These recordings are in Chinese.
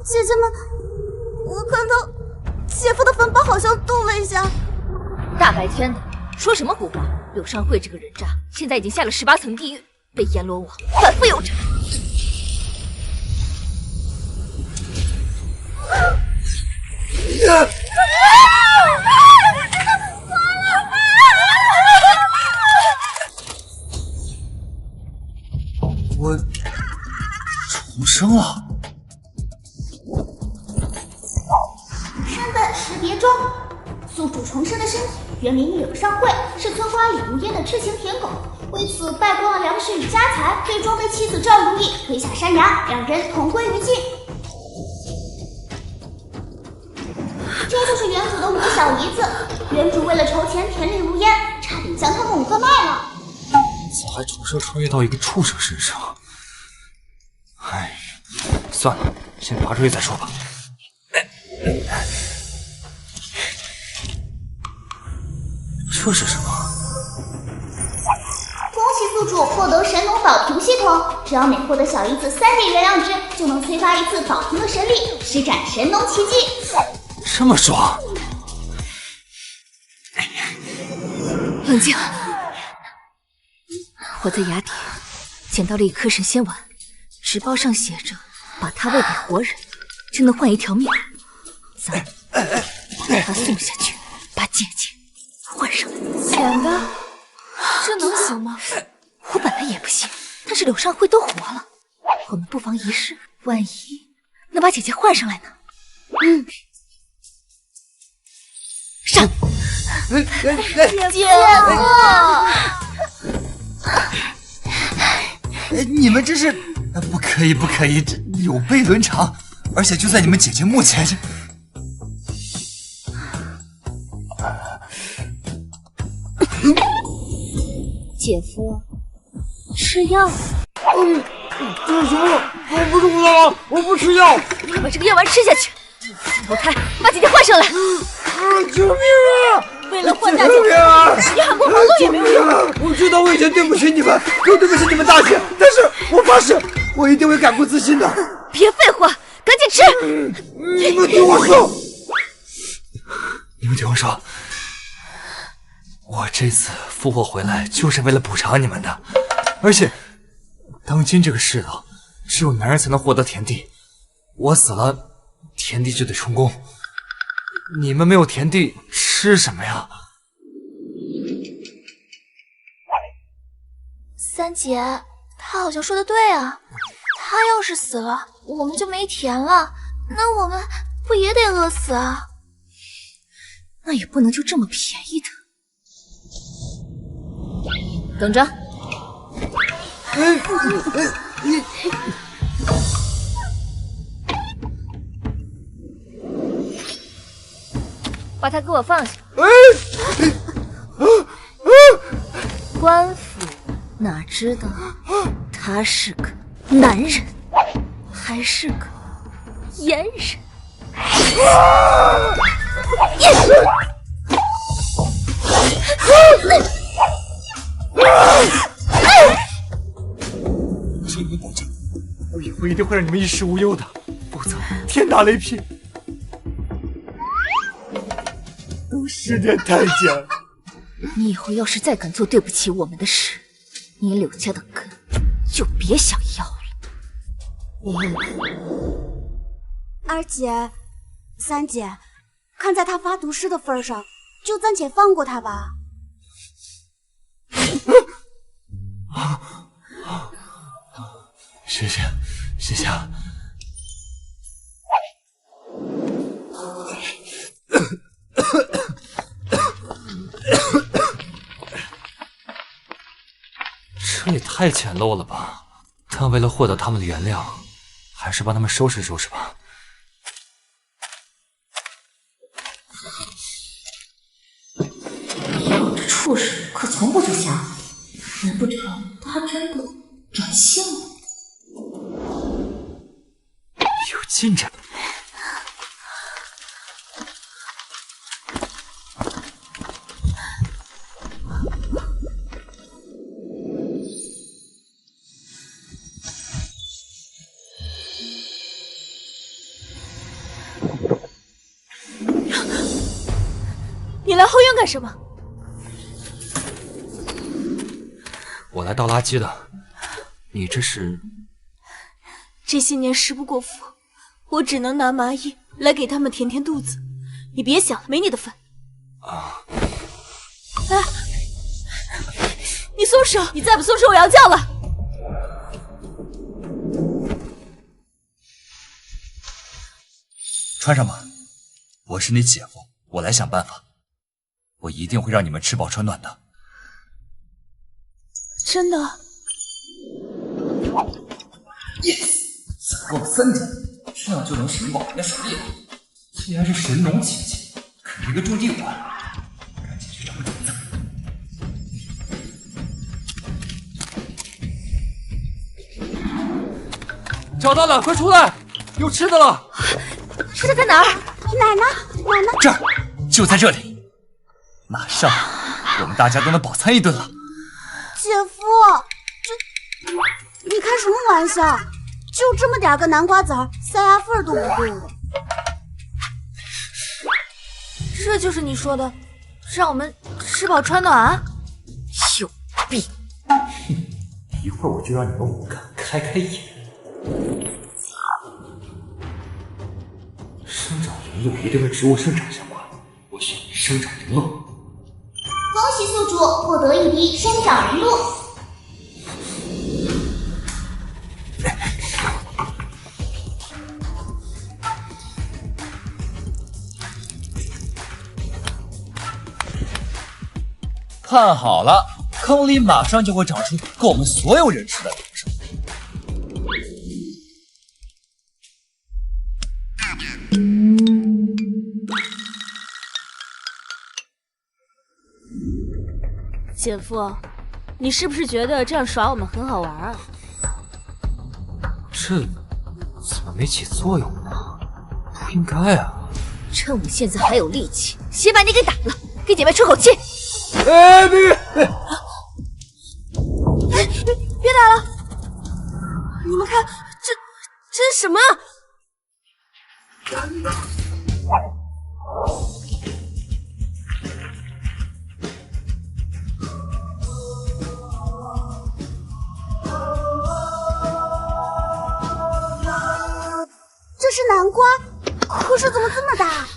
姐姐们，我看到姐夫的坟包好像动了一下。大白天的，说什么胡话！柳上惠这个人渣，现在已经下了18层地狱，被阎罗王反复纠缠。我重生了。身份识别中，宿主重生的身体原名柳上惠，是村花李如烟的痴情舔狗。为此败光了粮食与家财，最终被妻子赵如意推下山崖，两人同归于尽。这就是原主的5个小姨子，原主为了筹钱舔李如烟，差点将他们5个卖了。怎还重生穿越到一个畜生身上？哎，算了，先拔出去再说吧。这是什么？恭喜宿主获得神农保平系统，只要每获得小姨子3点原谅值，就能催发1次保平的神力，施展神农奇迹。这么爽！冷静。我在崖底捡到了一颗神仙丸，纸包上写着把它喂给活人，就能换1条命。咱们把它送下去，把姐姐换上来。捡的？这能行吗？我本来也不信，但是柳上惠都活了，我们不妨一试，万一能把姐姐换上来呢？上！姐夫！你们这是不可以，不可以，这有悖伦常，而且就在你们姐姐墓前，这。姐夫，吃药。这是什么？我不是我了，我不吃药。快把这个药丸吃下去！走开，把姐姐换上来！救命啊！为了换大姐，你喊破喉咙也没有用。我知道我以前对不起你们，更对不起你们大姐，但是我发誓，我一定会改过自新的。别废话，赶紧吃！你们听我说，你们听我说，我这次复活回来就是为了补偿你们的，而且，当今这个世道，只有男人才能获得田地，我死了，田地就得充公。你们没有田地吃什么呀？三姐，她好像说的对啊，她要是死了，我们就没田了，那我们不也得饿死啊？那也不能就这么便宜的。等着。把他给我放下。官府哪知道他是个男人，还是个阉人。向你们保证，我以后一定会让你们衣食无忧的，否则天打雷劈。是点太监，你以后要是再敢做对不起我们的事，你柳家的根就别想要了。二姐、三姐，看在他发毒誓的份上，就暂且放过他吧。谢谢，谢谢啊。这也太简陋了吧！但为了获得他们的原谅，还是帮他们收拾收拾吧。这畜生可从不住家，难不成他真的转性了？有进展。后院干什么？我来倒垃圾的。你这是？这些年食不过腹，我只能拿麻衣来给他们填填肚子。你别想了，没你的份。啊！哎，你松手！你再不松手，我要叫了。穿上吧，我是你姐夫，我来想办法，我一定会让你们吃饱穿暖的。真的 ？Yes， 攒够了3天，这样就能使用宝的实力了。既然是神农奇迹，可是一个种地馆，赶紧去找个种子。找到了，快出来，有吃的了。吃的在哪儿？奶奶，奶奶，这儿，就在这里。马上，我们大家都能饱餐一顿了。姐夫，你开什么玩笑？就这么点个南瓜籽儿，塞牙缝都不够的。这就是你说的，让我们吃饱穿暖？有病！一会儿我就让你们5个开开眼。生长灵露一定和植物生长相关，我选生长灵露。恭喜宿主获得1滴生长灵露。看好了，坑里马上就会长出够我们所有人吃的粮食。姐夫，你是不是觉得这样耍我们很好玩啊？这怎么没起作用呢？不应该啊！趁我现在还有力气，先把你给打了，给姐妹出口气。哎，别！别打了！你们看，这是什么？这是南瓜，可是怎么这么大？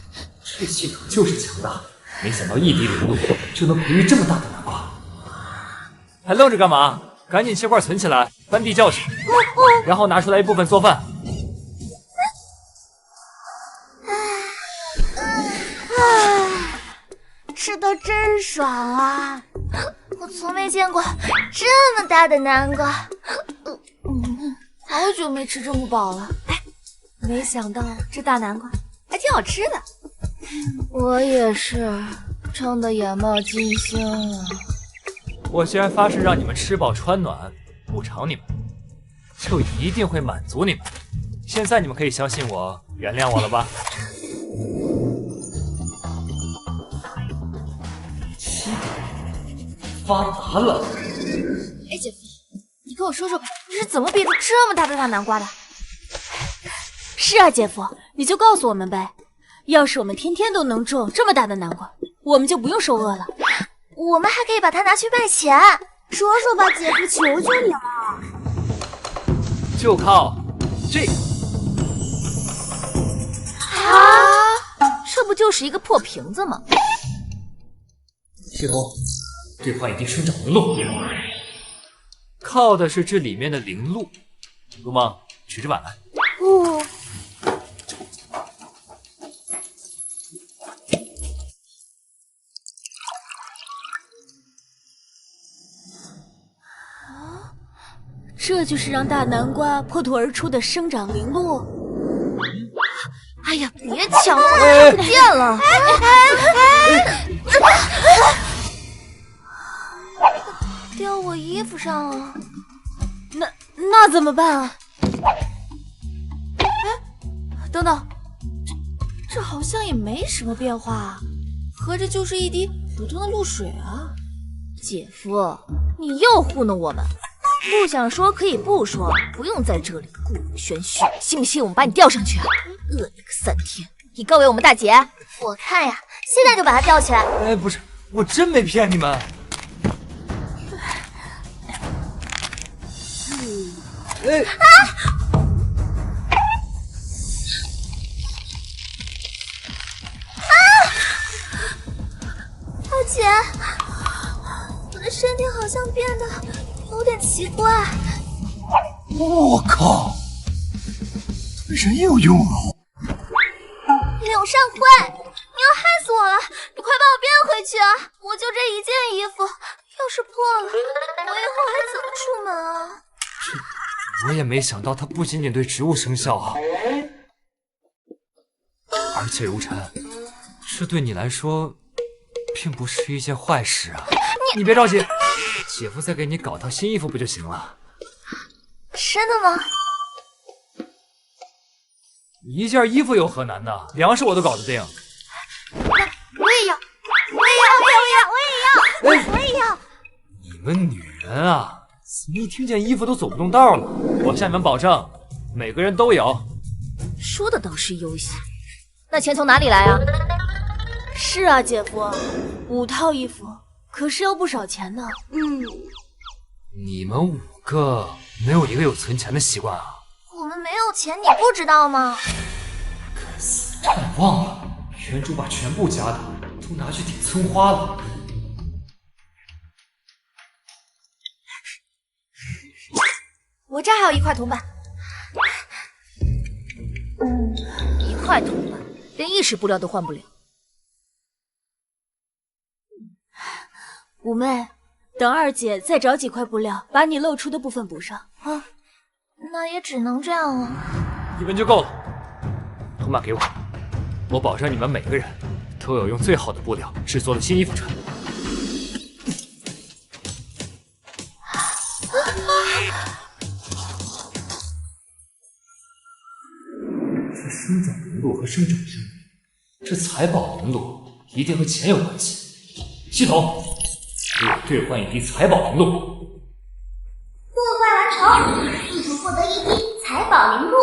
这系统就是强大，没想到1滴灵露就能培育这么大的南瓜。还愣着干嘛？赶紧切块存起来，翻地教训，然后拿出来一部分做饭。吃的真爽啊！我从没见过这么大的南瓜，好久没吃这么饱了。没想到这大南瓜还挺好吃的。我也是，撑得眼冒金星啊！我既然发誓让你们吃饱穿暖，补偿你们，就一定会满足你们。现在你们可以相信我，原谅我了吧？发达了！哎，姐夫，你跟我说说吧，你是怎么憋出这么大的大南瓜的？是啊，姐夫，你就告诉我们呗。要是我们天天都能种这么大的南瓜，我们就不用受饿了。我们还可以把它拿去卖钱。说说吧，姐夫，求求你了。就靠这个。啊，这不就是一个破瓶子吗？姐夫，兑换1滴生长灵露。靠的是这里面的灵露。陆梦，取着碗来。哦。这就是让大南瓜破土而出的生长灵露。哎呀，别抢了，我看不见了。掉我衣服上了。那怎么办啊？等等，这好像也没什么变化啊，合着就是一滴普通的露水啊。姐夫，你又糊弄我们。不想说可以不说，不用在这里故弄玄虚。信不信我们把你吊上去啊？饿你个3天！以告慰我们大姐。我看呀，现在就把他吊起来。哎，不是，我真没骗你们。大姐，我的身体好像变得有点奇怪。我靠，对人也有用啊！柳善惠，你要害死我了！你快把我变回去啊！我就这一件衣服，要是破了，我以后还怎么出门啊？我也没想到它不仅仅对植物生效啊，而且如尘，这对你来说并不是一件坏事啊。你别着急，姐夫再给你搞套新衣服不就行了？真的吗？一件衣服有何难的？粮食我都搞得定。我也要，我也要！你们女人啊，怎么一听见衣服都走不动道了？我向你们保证，每个人都有。说的倒是悠闲，那钱从哪里来啊？是啊，姐夫，5套衣服可是要不少钱呢。你们5个没有一个有存钱的习惯啊？我们没有钱，你不知道吗？差点忘了，原主把全部家当都拿去点村花了。我这还有1块铜板。1块铜板，连1石布料都换不了。五妹，等二姐再找几块布料，把你露出的部分补上啊。那也只能这样了。1文就够了，铜板给我，我保证你们每个人都有用最好的布料制作的新衣服穿。这生长浓度和生长效率，这财宝浓度一定和钱有关系。系统，给我兑换1滴财宝零度。兑换完成，宿主获得1滴财宝零度。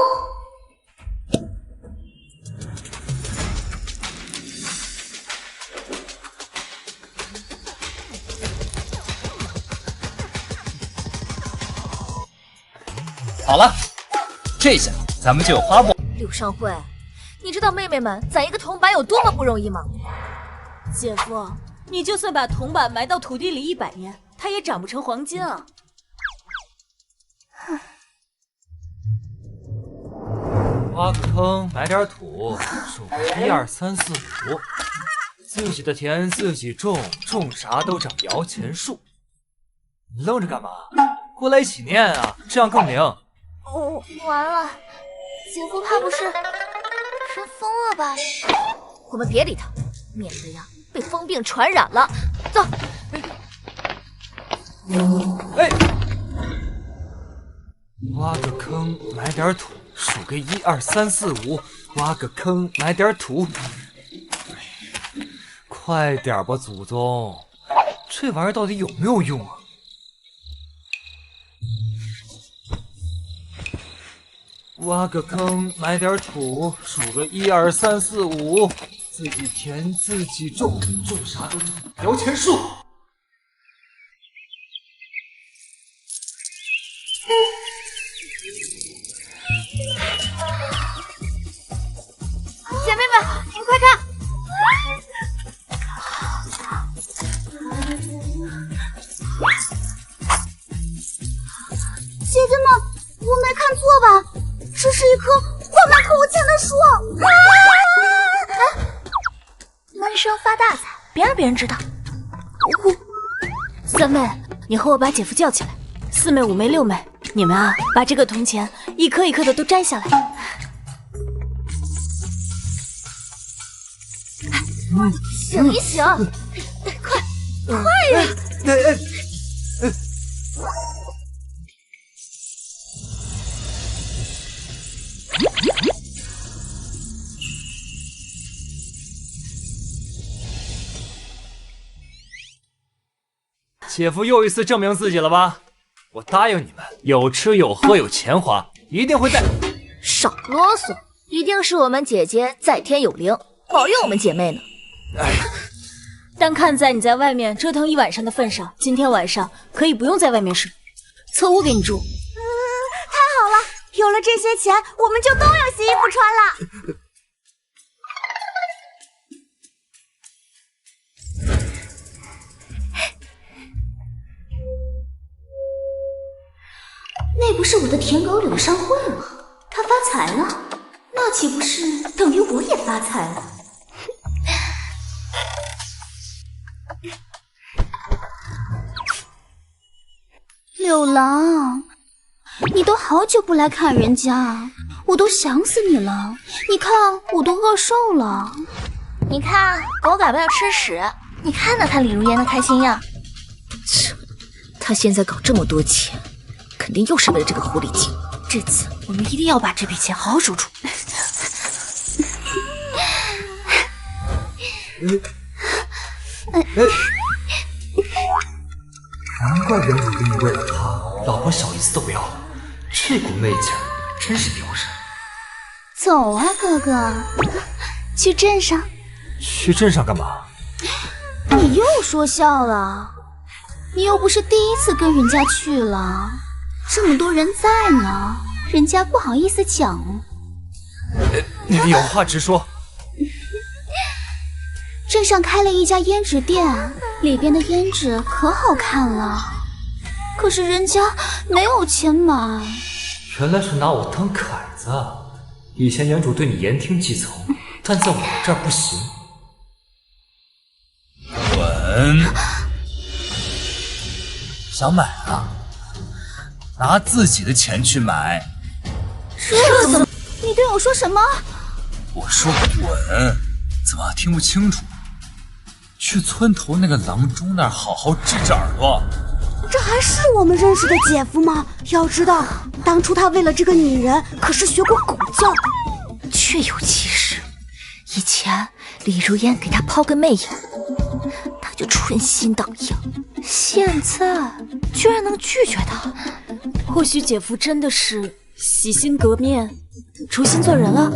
好了，这下咱们就有花布。柳尚惠，你知道妹妹们攒一个铜板有多么不容易吗？姐夫，你就算把铜板埋到土地里100年，它也长不成黄金啊！挖个坑，埋点土，数个1、2、3、4、5，自己的田自己种，种啥都长摇钱树。你愣着干嘛？过来一起念啊，这样更灵。哦，完了，姐夫怕不是疯了吧？我们别理他，免得呀被疯病传染了。走。哎，挖个坑，埋点土，数个1、2、3、4、5，挖个坑，埋点土。快点吧，祖宗，这玩意儿到底有没有用啊？挖个坑，埋点土，数个1、2、3、4、5，自己田自己种，种啥都长摇钱树。姐妹们，你们快看！姐姐们，我没看错吧？这是一棵挂满可恶钱的树！闷声发大财，别让别人知道。三妹，你和我把姐夫叫起来。4妹、5妹、6妹，你们啊，把这个铜钱一颗一颗的都摘下来。醒一醒，快呀！姐夫又一次证明自己了吧？我答应你们，有吃有喝有钱花，一定会带。少啰嗦，一定是我们姐姐在天有灵，保佑我们姐妹呢。但看在你在外面折腾一晚上的份上，今天晚上可以不用在外面睡，侧屋给你住。太好了，有了这些钱，我们就都有新衣服穿了。那不是我的舔狗柳上惠吗？她发财了，那岂不是等于我也发财了？柳郎，你都好久不来看人家，我都想死你了。你看，我都饿瘦了。你看狗改不要吃屎，你看那他李如烟的开心样。切，他现在搞这么多钱，肯定又是为了这个狐狸精。这次我们一定要把这笔钱好好守住。难怪原主给你为了他，老婆小姨子都不要了，这股媚劲儿真是丢人。走啊，哥哥，去镇上。去镇上干嘛？你又说笑了，你又不是第一次跟人家去了，这么多人在呢，人家不好意思讲。有话直说。镇上开了一家胭脂店，里边的胭脂可好看了，可是人家没有钱买。原来是拿我当凯子。以前原主对你言听计从，但在我这儿不行。滚！想买啊？拿自己的钱去买。这怎么？你对我说什么？我说滚！怎么听不清楚？去村头那个郎中那儿好好支支耳朵。这还是我们认识的姐夫吗？要知道，当初他为了这个女人可是学过狗叫。确有其事，以前李如烟给他抛个媚眼，他就春心荡漾，现在居然能拒绝他。或许姐夫真的是洗心革面，重新做人了。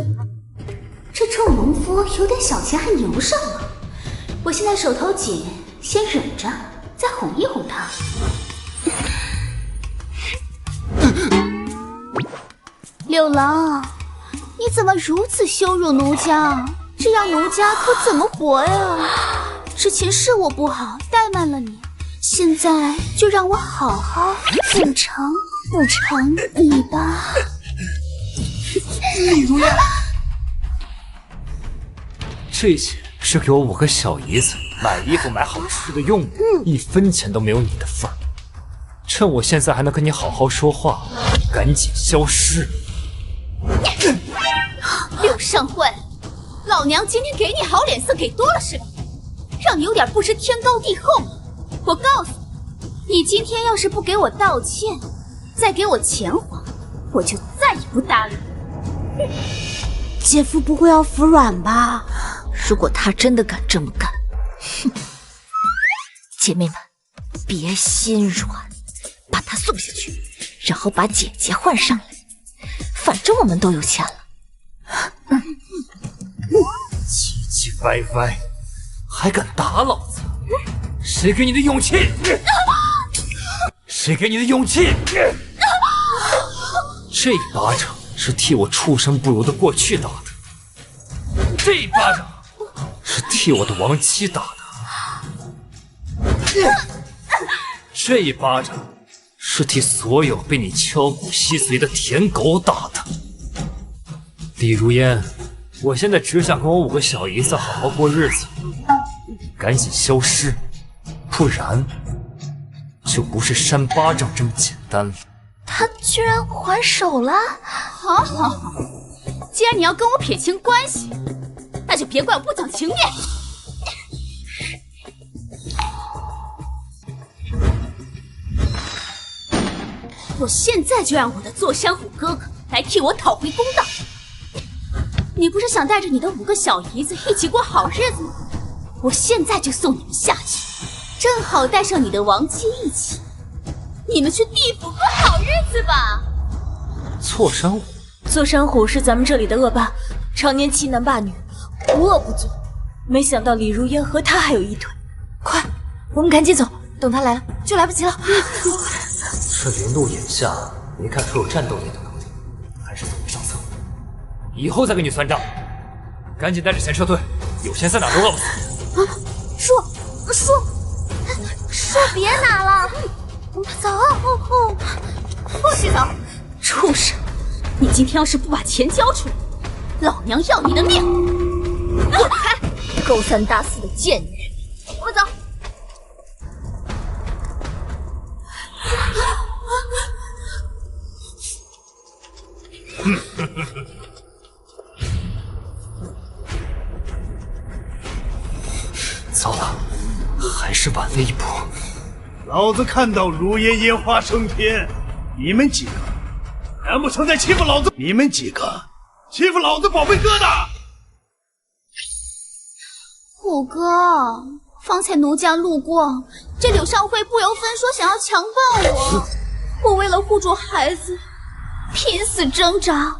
这臭农夫有点小钱还牛上了，我现在手头紧，先忍着，再哄一哄他。柳郎，你怎么如此羞辱奴家？这样奴家可怎么活呀？之前是我不好，怠慢了你，现在就让我好好补偿你吧。李如烟，这些是给我5个小姨子买衣服、买好吃的用的，1分钱都没有你的份儿。趁我现在还能跟你好好说话，赶紧消失！柳上惠，老娘今天给你好脸色给多了是吧？让你有点不知天高地厚。我告诉你，你今天要是不给我道歉，再给我钱花，我就再也不搭理你。姐夫不会要服软吧？如果他真的敢这么干，哼！姐妹们，别心软，把他送下去，然后把姐姐换上来。反正我们都有钱了。唧唧歪歪，还敢打老子？谁给你的勇气？谁给你的勇气？这一巴掌是替我畜生不如的过去打的，这一巴掌是替我的亡妻打的，这一巴掌是替所有被你敲骨吸髓的舔狗打的。李如烟，我现在只想跟我5个小姨子好好过日子，赶紧消失，不然就不是扇巴掌这么简单了。他居然还手了！好，既然你要跟我撇清关系，那就别怪我不讲情面。我现在就让我的坐山虎哥哥来替我讨回公道。你不是想带着你的5个小姨子一起过好日子吗？我现在就送你们下去，正好带上你的亡妻一起，你们去地府过好日子吧。坐山虎，座山虎是咱们这里的恶霸，常年欺男霸女，无恶不作。没想到李如烟和他还有一腿。快，我们赶紧走，等他来了就来不及了。这林路眼下没看出有战斗力的能力，还是走为上策。以后再跟你算账，赶紧带着钱撤退，有钱在哪都饿不死。啊，说别拿了，走。不许走！畜生，你今天要是不把钱交出来，老娘要你的命！滚开！勾三搭四的贱女人！我们走。糟了，还是晚了一步。老子看到如烟烟花升天，你们几个难不成在欺负老子？你们几个欺负老子宝贝疙瘩！虎哥，方才奴家路过，这柳少慧不由分说想要强暴我，我为了护住孩子，拼死挣扎。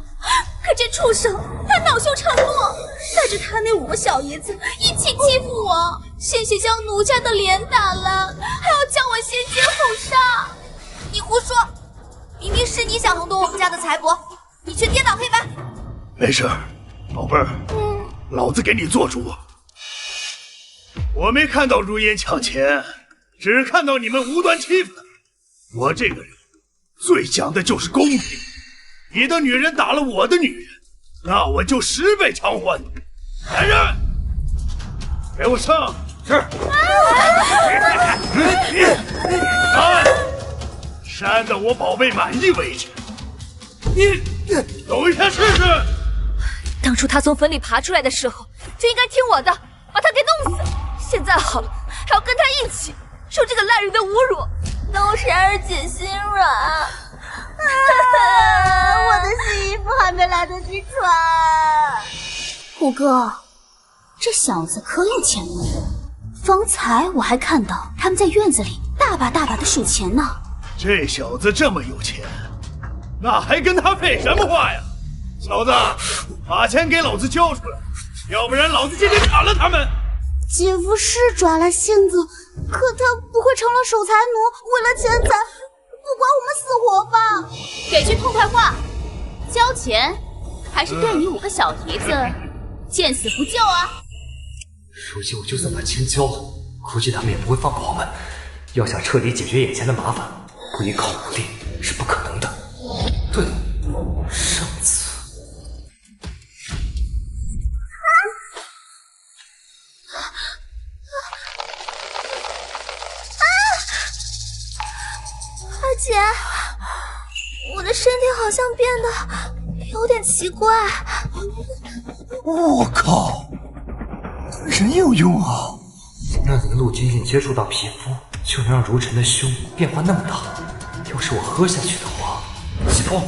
可这畜生他恼羞成怒，带着他那5个小姨子一起欺负我，险些将奴家的脸打烂，还要将我先奸后杀。你胡说！明明是你想横夺我们家的财帛，你却颠倒黑白。没事，宝贝儿，老子给你做主。我没看到如烟抢钱，只看到你们无端欺负她。我这个人最讲的就是公平。你的女人打了我的女人，那我就10倍偿还。来人，给我上！是。扇到我宝贝满意为止。你抖一下试试。当初他从坟里爬出来的时候，就应该听我的，把他给弄死。现在好了，还要跟他一起受这个烂人的侮辱，都是二姐心软。我的新衣服还没来得及穿。虎哥，这小子可有钱了。方才我还看到他们在院子里大把大把的数钱呢。这小子这么有钱，那还跟他废什么话呀？小子，把钱给老子交出来，要不然老子今天砍了他们！姐夫是转了性子，可他不会成了守财奴，为了钱财不管我们死活吧？给句痛快话，交钱还是对你5个小蹄子见死不救啊？如今我就算把钱交了，估计他们也不会放过我们。要想彻底解决眼前的麻烦，不依靠武力是不可能的。对了，上次二姐，我的身体好像变得有点奇怪。我靠，真有用啊！那灵露仅仅接触到皮肤，就能让如尘的胸变化那么大。要是我喝下去的话，系统，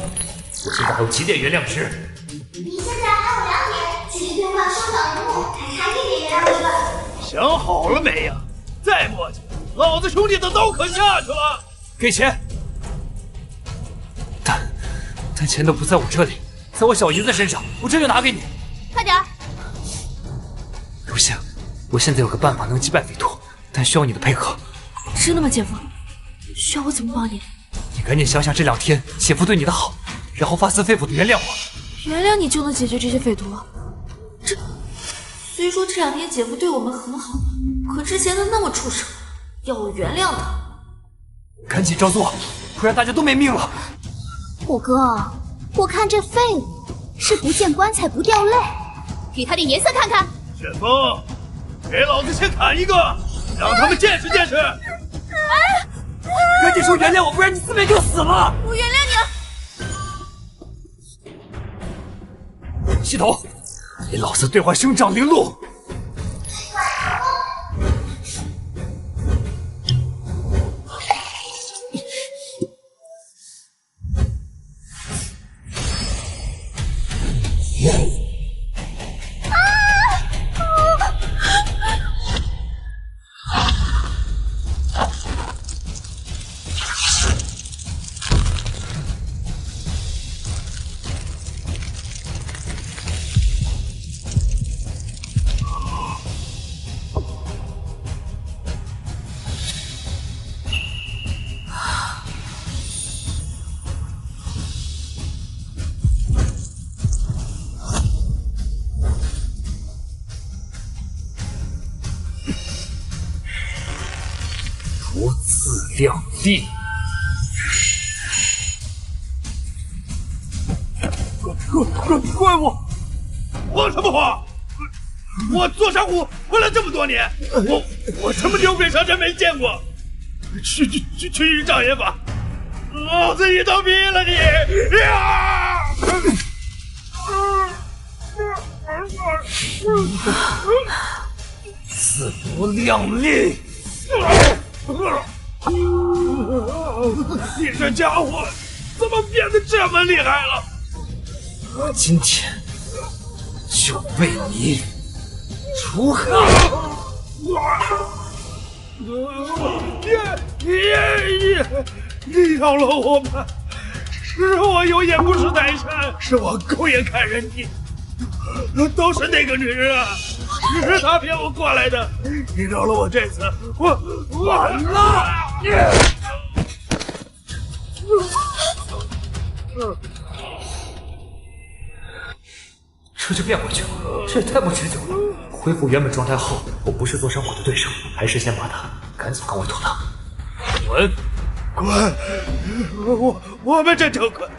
我现在还有几点原谅值？你现在还有2点，继续兑换收藏人物，还差1点原谅值了。想好了没呀？再磨叽，老子兄弟的刀可下去了！给钱！但钱都不在我这里，在我小姨子身上，我这就拿给你。快点儿！如星，我现在有个办法能击败匪徒，但需要你的配合。真的吗，姐夫？需要我怎么帮你？你赶紧想想这2天姐夫对你的好，然后发自肺腑的原谅我。原谅你就能解决这些匪徒？虽说这2天姐夫对我们很好，可之前的那么畜生，要我原谅他？赶紧照做，不然大家都没命了。虎哥，我看这废物是不见棺材不掉泪，给他点颜色看看。旋风，给老子先砍一个，让他们见识见识！赶紧说原谅我，不然你4倍就死了。我原谅你了。系统，给老子兑换生长灵露。自量力。怪我什么话？我做山虎混了这么多年，我什么牛鬼蛇神没见过？去障眼法，老子一刀毙了你！自不量力！你这家伙怎么变得这么厉害了？我今天就为你除害！你饶了我吧！是我有眼不识泰山，是我狗眼看人低，都是那个女人啊！是她骗我过来的，你饶了我这次，我完了！这就变回去了，这也太不持久了。恢复原本状态后，我不是做山虎的对手，还是先把他赶走更为妥当。滚！我们这就滚！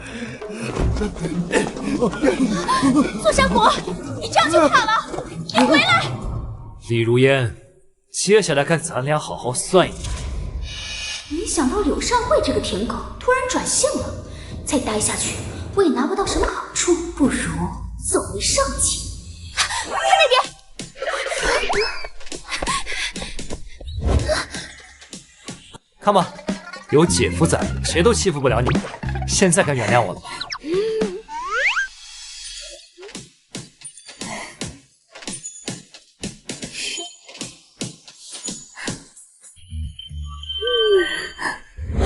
做山虎，你这样就卡了，你回来！李如烟，接下来该咱俩好好算一算。没想到柳善惠这个舔狗突然转性了，再待下去我也拿不到什么好处，不如走为上计。看那边！看吧，有姐夫在，谁都欺负不了你们。现在该原谅我了吧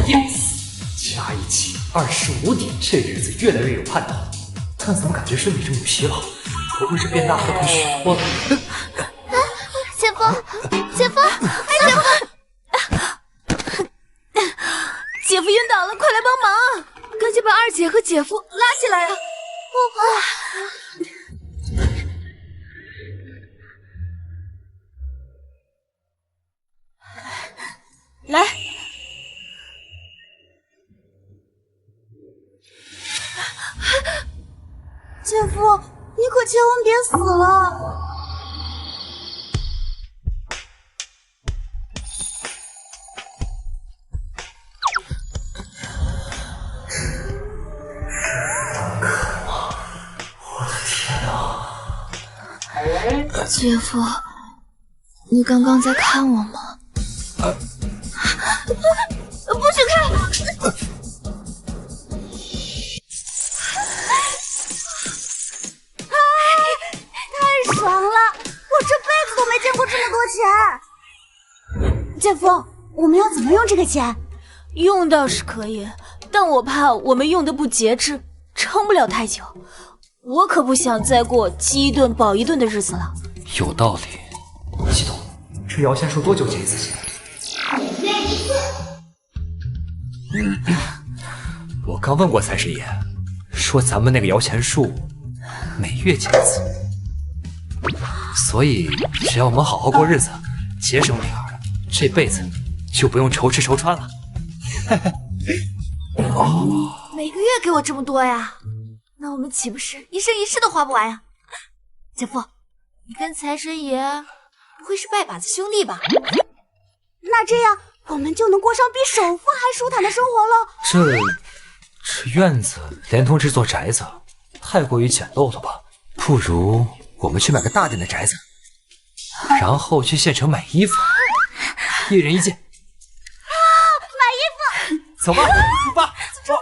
？Yes， 加一起25点，这日子越来越有盼头。但怎么感觉身体这么疲劳？不会是变大和同时我？姐夫，姐夫，姐夫！姐夫晕倒了，快来帮忙！赶紧把二姐和姐夫拉起来啊！来，姐夫，你可千万别死了！姐夫，你刚刚在看我吗？不许看！太爽了！我这辈子都没见过这么多钱。姐夫，我们要怎么用这个钱？用倒是可以，但我怕我们用的不节制，撑不了太久。我可不想再过饥一顿饱一顿的日子了。有道理。系统，这摇钱树多久结一次钱？我刚问过财神爷，说咱们那个摇钱树每月结一次，所以只要我们好好过日子，节省点儿，这辈子就不用愁吃愁穿了。每个月给我这么多呀，那我们岂不是一生一世都花不完呀？姐夫，你跟财神爷不会是拜把子兄弟吧？那这样我们就能过上比首富还舒坦的生活了。这院子连同这座宅子太过于简陋了吧？不如我们去买个大点的宅子，然后去县城买衣服，一人一件。买衣服，走吧，出发，出发。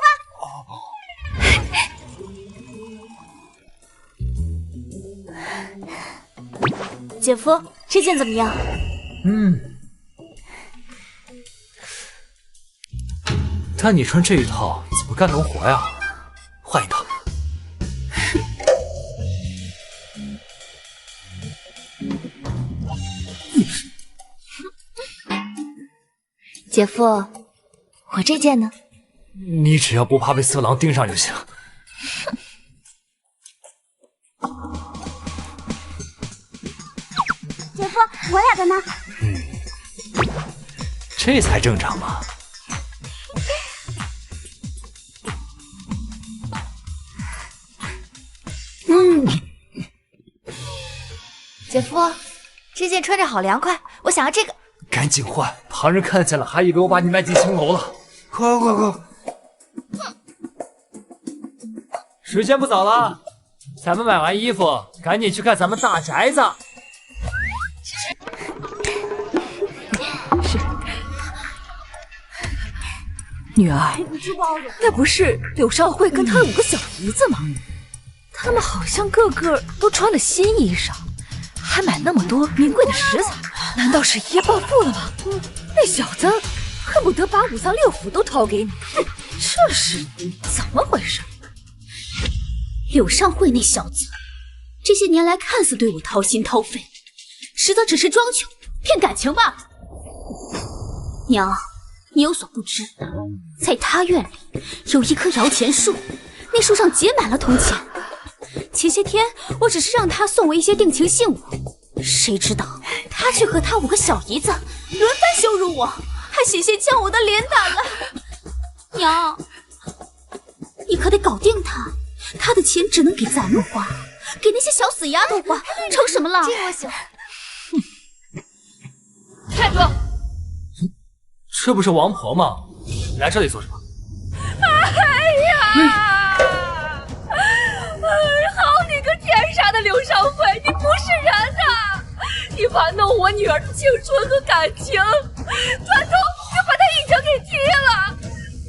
姐夫，这件怎么样？但你穿这一套怎么干农活呀？换一套。姐夫，我这件呢？你只要不怕被色狼盯上就行。姐夫，我俩的呢？这才正常嘛。姐夫，这件穿着好凉快，我想要这个。赶紧换，旁人看见了还以为我把你卖进青楼了。快！时间不早了，咱们买完衣服，赶紧去看咱们大宅子。是。女儿，那不是柳少慧跟她5个小姨子吗？他们好像个个都穿了新衣裳，还买那么多名贵的食材，难道是一夜暴富了吗？那小子恨不得把5脏6腑都掏给你，这是怎么回事？柳尚惠那小子，这些年来看似对我掏心掏肺，实则只是装穷骗感情罢了。娘，你有所不知，在他院里有一棵摇钱树，那树上结满了铜钱。前些天我只是让他送我一些定情信物，谁知道他却和他5个小姨子轮番羞辱我，还险些将我的脸打烂。娘，你可得搞定他，他的钱只能给咱们花，给那些小死丫头花，成什么了？这个我喜欢。站住！这不是王婆吗？你来这里做什么？哎呀！好你个天杀的柳少慧，你不是人呐！你怕弄我女儿的青春和感情，转头就把她一脚给踢了，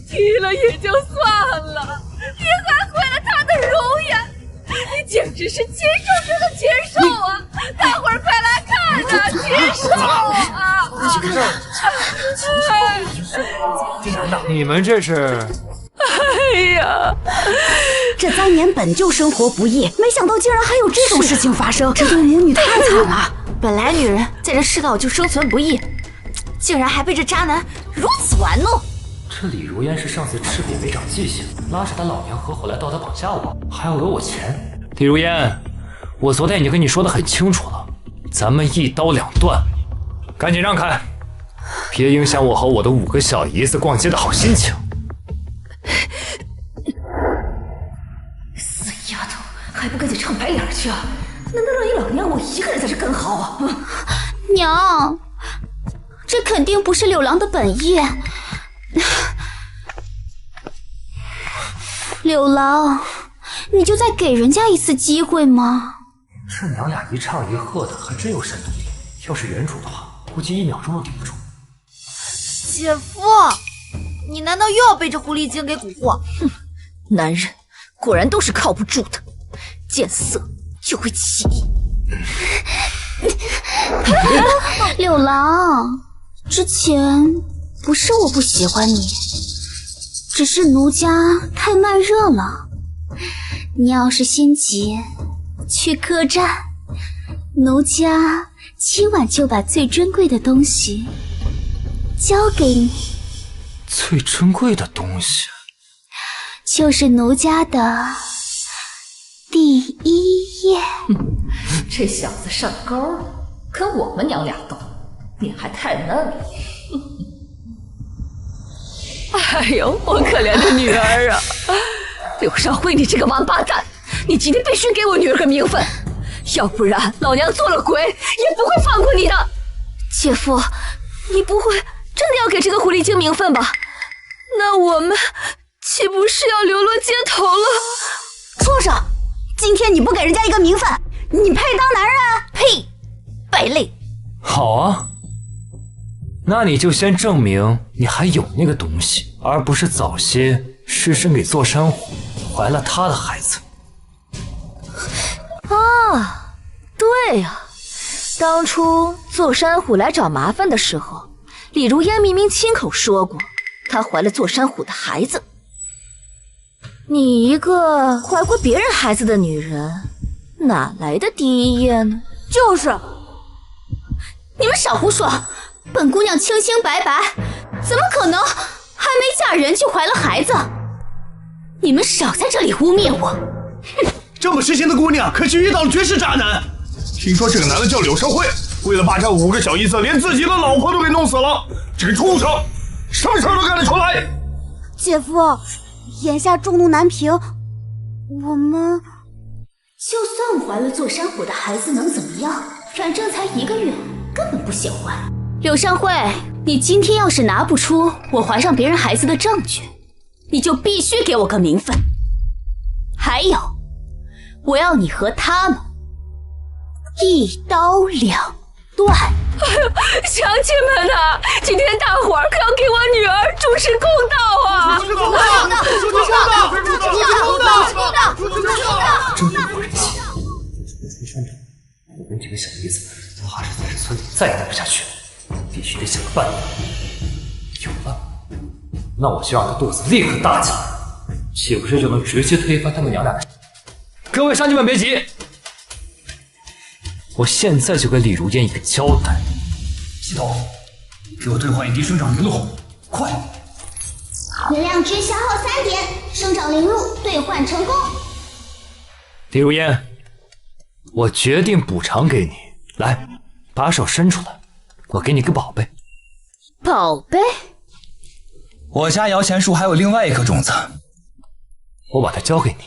踢了也就算了，你还毁了她的容颜，你简直是禽兽中的禽兽啊！大伙儿快来看呐，禽兽啊！你去看看。你们这是？哎呀，这3年本就生活不易，没想到竟然还有这种事情发生，这对母女太惨了。本来女人在这世道就生存不易，竟然还被这渣男如此玩弄。这李如烟是上次赤壁没长记性，拉着他老娘合伙来道德绑架我，还要讹我钱。李如烟，我昨天已经跟你说得很清楚了，咱们一刀两断，赶紧让开，别影响我和我的5个小姨子逛街的好心情。死丫头，还不赶紧唱白脸去啊！难道让你老娘我一个人在这干嚎啊？娘，这肯定不是柳郎的本意。柳郎，你就再给人家一次机会嘛。这娘俩一唱一和的，还真有深度。要是原主的话，估计1秒钟都顶不住。姐夫，你难道又要被这狐狸精给蛊惑？哼，男人果然都是靠不住的，见色就会起义。柳郎，之前不是我不喜欢你，只是奴家太慢热了。你要是心急，去客栈，奴家今晚就把最珍贵的东西交给你。最珍贵的东西就是奴家的第1页。这小子上钩了，跟我们娘俩斗，你还太嫩了。哎呦，我可怜的女儿啊！柳少慧，你这个王八蛋，你今天必须给我女儿个名分，要不然老娘做了鬼也不会放过你的。姐夫，你不会真的要给这个狐狸精名分吧？那我们岂不是要流落街头了？畜生！今天你不给人家一个名分，你配当男人？呸！败类！好啊，那你就先证明你还有那个东西，而不是早些失身给座山虎，怀了他的孩子。啊，对呀，当初座山虎来找麻烦的时候，李如烟明明亲口说过，她怀了座山虎的孩子。你一个怀过别人孩子的女人，哪来的第1页呢？就是，你们少胡说！本姑娘清清白白，怎么可能还没嫁人就怀了孩子？你们少在这里污蔑我！这么痴心的姑娘，可是遇到了绝世渣男。听说这个男的叫柳少慧，为了霸占5个小异色，连自己的老婆都给弄死了，这个畜生，什么事都干得出来！姐夫，眼下众怒难平，我们就算我怀了座山虎的孩子能怎么样？反正才1个月，根本不显怀。柳尚惠，你今天要是拿不出我怀上别人孩子的证据，你就必须给我个名分。还有，我要你和他们一刀两断。哎呦，乡亲们呐，今天大伙儿可要给我女儿主持公道啊！主持公道！主持公道！主持公道！真不忍心，出山城，我跟这个小姨子怕是在这村里再也待不下去了，必须得想个办法。有了，那我就让她肚子立刻大起来，岂不是就能直接推翻他们娘俩？各位乡亲们别急，我现在就给李如烟一个交代。系统，给我兑换1滴生长灵露，快！能量值消耗3点，生长灵露兑换成功。李如烟，我决定补偿给你，来，把手伸出来，我给你个宝贝。宝贝？我家摇钱树还有另外一颗种子，我把它交给你。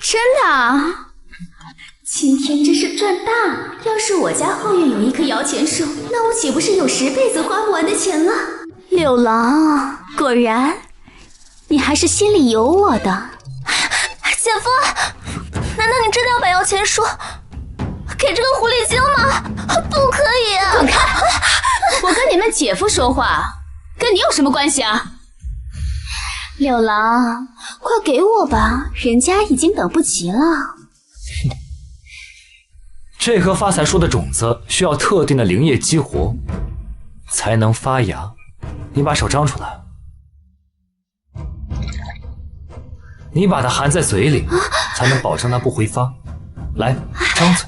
真的啊？今天真是赚大了！要是我家后院有一棵摇钱树，那我岂不是有10辈子花不完的钱了？柳郎，果然，你还是心里有我的。姐夫，难道你真的要把摇钱树给这个狐狸精吗？不可以啊！滚开！我跟你们姐夫说话，跟你有什么关系啊？柳郎，快给我吧，人家已经等不及了。这棵发财树的种子需要特定的灵液激活，才能发芽。你把手张出来，你把它含在嘴里，才能保证它不挥发。来，张嘴。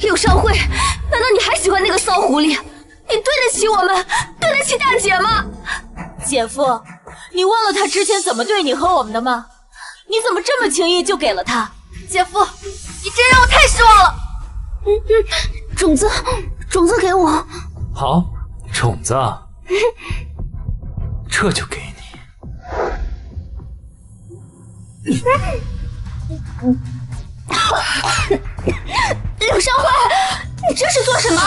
柳尚惠，难道你还喜欢那个骚狐狸？你对得起我们，对得起大姐吗？姐夫，你忘了他之前怎么对你和我们的吗？你怎么这么轻易就给了他？姐夫，你真让我太失望了。种子给我。好，种子啊，这就给你。柳尚惠，你这是做什么？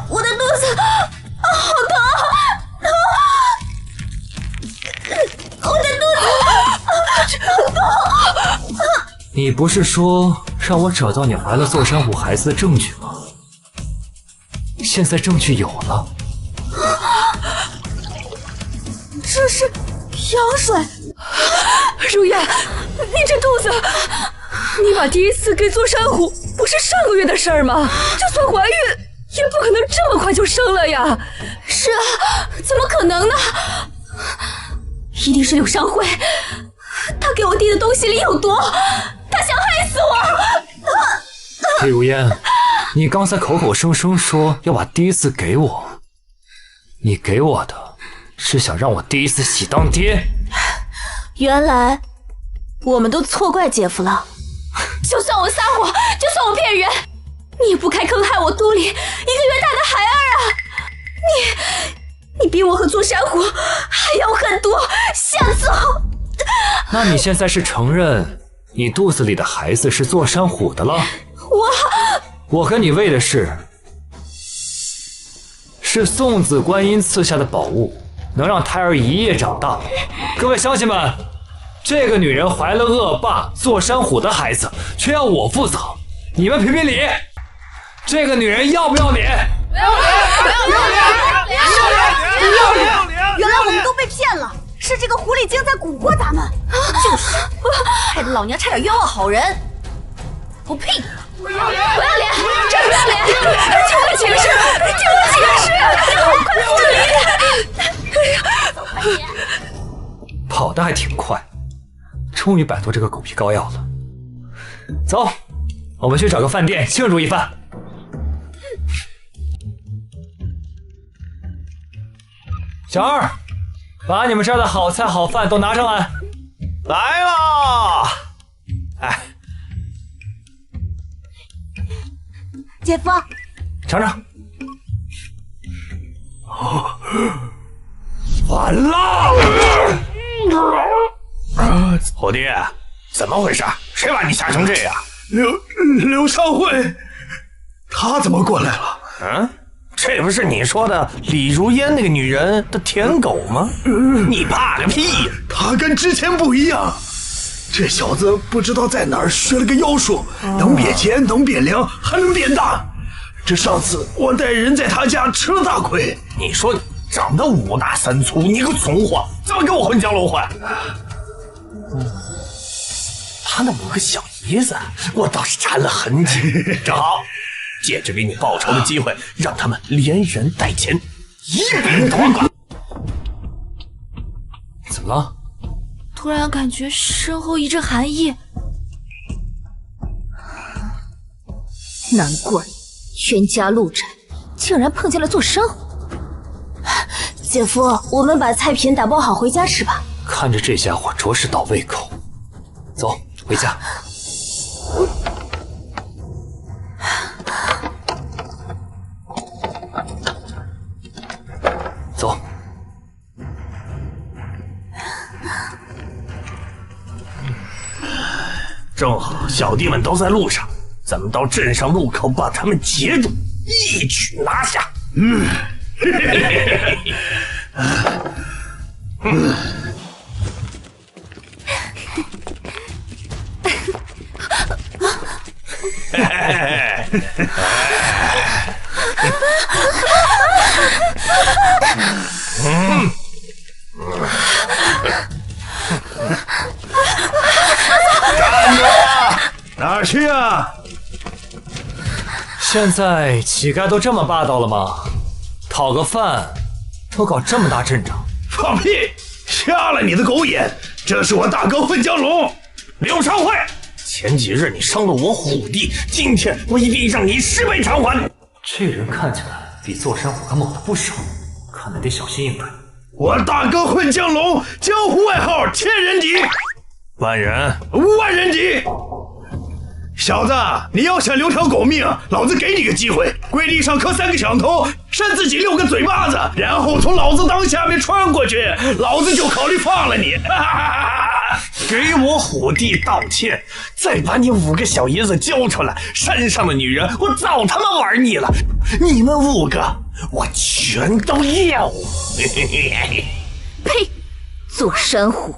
我的肚子好疼啊！我的肚子很痛。你不是说让我找到你怀了座山虎孩子的证据吗？现在证据有了。这是羊水。如烟，你这肚子，你把第一次给座山虎不是上个月的事儿吗？就算怀孕，也不可能这么快就生了呀。是啊，怎么可能呢？一定是柳尚惠，他给我递的东西里有毒，他想害死我。李如烟，你刚才口口声声说要把第一次给我，你给我的是想让我第一次喜当爹。原来我们都错怪姐夫了。就算我撒谎，就算我骗人，你也不该坑害我肚里1个月大的孩儿啊！你比我和座山虎还要狠毒下作。那你现在是承认你肚子里的孩子是座山虎的了？我跟你为的是送子观音赐下的宝物，能让胎儿一夜长大。各位乡亲们，这个女人怀了恶霸座山虎的孩子，却要我负责，你们评评理，这个女人要不要脸？不要脸！原来我们都被骗了，是这个狐狸精在蛊惑咱们。就是，害得老娘差点冤枉好人。我呸！不要脸！真不要脸！就会解释！快复离！跑得还挺快，终于摆脱这个狗皮膏药了。走，我们去找个饭店庆祝一番。小二，把你们这儿的好菜好饭都拿上来。来啦！哎，姐夫，尝尝。完了！虎弟，怎么回事？谁把你吓成这样？刘少慧，她怎么过来了？嗯，这不是你说的李如烟那个女人的舔狗吗？你怕个屁呀！她跟之前不一样，这小子不知道在哪儿学了个妖术，能变钱，能变凉，还能变大。这上次我带人在他家吃了大亏。你说你长得5大3粗，你个怂货，怎么跟我混江龙混？他那5个小姨子，我倒是缠了很紧。正好，借着给你报仇的机会，让他们连人带钱一并夺光。怎么了？突然感觉身后一阵寒意，难怪冤家路窄，竟然碰见了座山虎。姐夫，我们把菜品打包好回家吃吧。看着这家伙着实倒胃口，走回家。走。正好小弟们都在路上，咱们到镇上路口把他们截住，一举拿下。站住！哪儿去啊？现在乞丐都这么霸道了吗？讨个饭都搞这么大阵仗？放屁！瞎了你的狗眼！这是我大哥混江龙，刘少慧。前几日你伤了我虎弟，今天我一定让你10倍偿还。这人看起来比座山虎可猛了不少，看来得小心应对。我大哥混江龙，江湖外号千人敌，万人敌。小子，你要想留条狗命，老子给你个机会，跪地上磕3个响头，扇自己6个嘴巴子，然后从老子裆下面穿过去，老子就考虑放了你。给我虎弟道歉，再把你5个小姨子交出来。山上的女人，我早他妈玩腻了。你们5个，我全都要。呸！座山虎，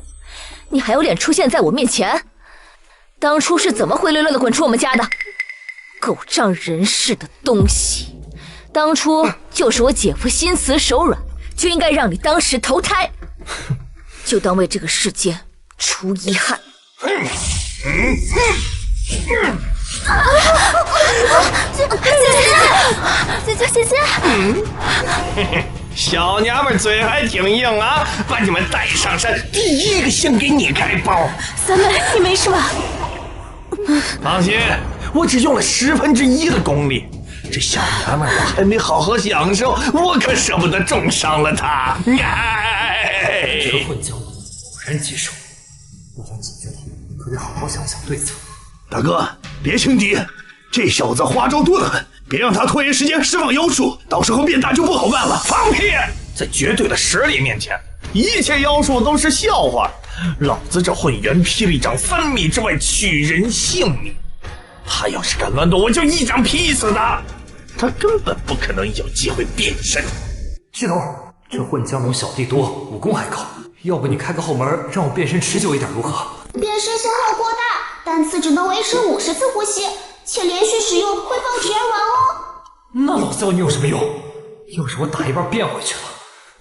你还有脸出现在我面前？当初是怎么灰溜溜的滚出我们家的？狗仗人势的东西！当初就是我姐夫心慈手软，就应该让你当时投胎，就当为这个世间除遗憾。姐，小娘们嘴还挺硬啊！把你们带上山，第一个先给你开包。三妹，你没事吧？放心，我只用了1/10的功力。这小娘们我还没好好享受，我可舍不得重伤了她。这混江龙偶然接手，我想解决他，可得好好想想对策。大哥，别轻敌，这小子花招多得很，别让他拖延时间释放妖术，到时候变大就不好办了。放屁！在绝对的实力面前，一切妖术都是笑话。老子这混元霹雳掌3米之外取人性命，他要是敢乱动，我就一掌劈死他。他根本不可能有机会变身。系统，这混江龙小弟多，武功还高，要不你开个后门，让我变身持久一点如何？变身消耗过大，单次只能维持50次呼吸，且连续使用会放体而亡哦。那老子要你有什么用？要是我打一半变回去了，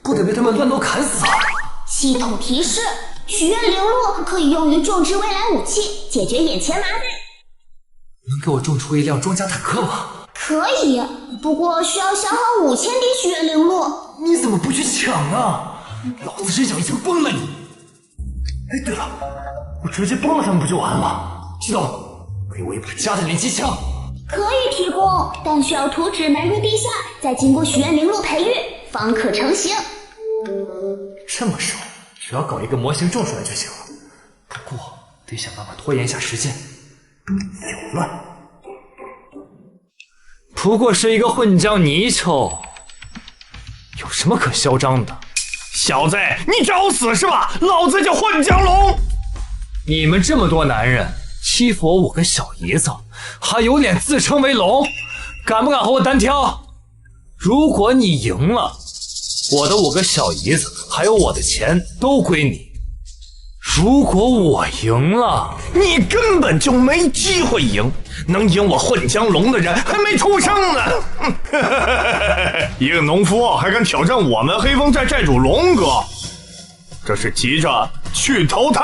不得被他们乱刀砍死啊！系统提示：许愿灵鹿可以用于种植未来武器，解决眼前麻烦。能给我种出一辆装甲坦克吗？可以，不过需要消耗5000滴许愿灵鹿。你怎么不去抢啊？老子真想一枪崩了你！哎，对了，我直接崩了他们不就完了？系统，给我一把加特林机枪。可以提供，但需要图纸埋入地下，再经过许愿灵鹿培育，方可成型。这么少，只要搞一个模型种出来就行了。不过得想办法拖延一下时间。有了，不过是一个混江泥鳅，有什么可嚣张的？小子，你找死是吧？老子叫混江龙！你们这么多男人欺负我5个小姨子，还有脸自称为龙？敢不敢和我单挑？如果你赢了，我的5个小姨子还有我的钱都归你。如果我赢了，你根本就没机会赢。能赢我混江龙的人还没出生呢。一个农夫还敢挑战我们黑风寨寨主龙哥，这是急着去投胎。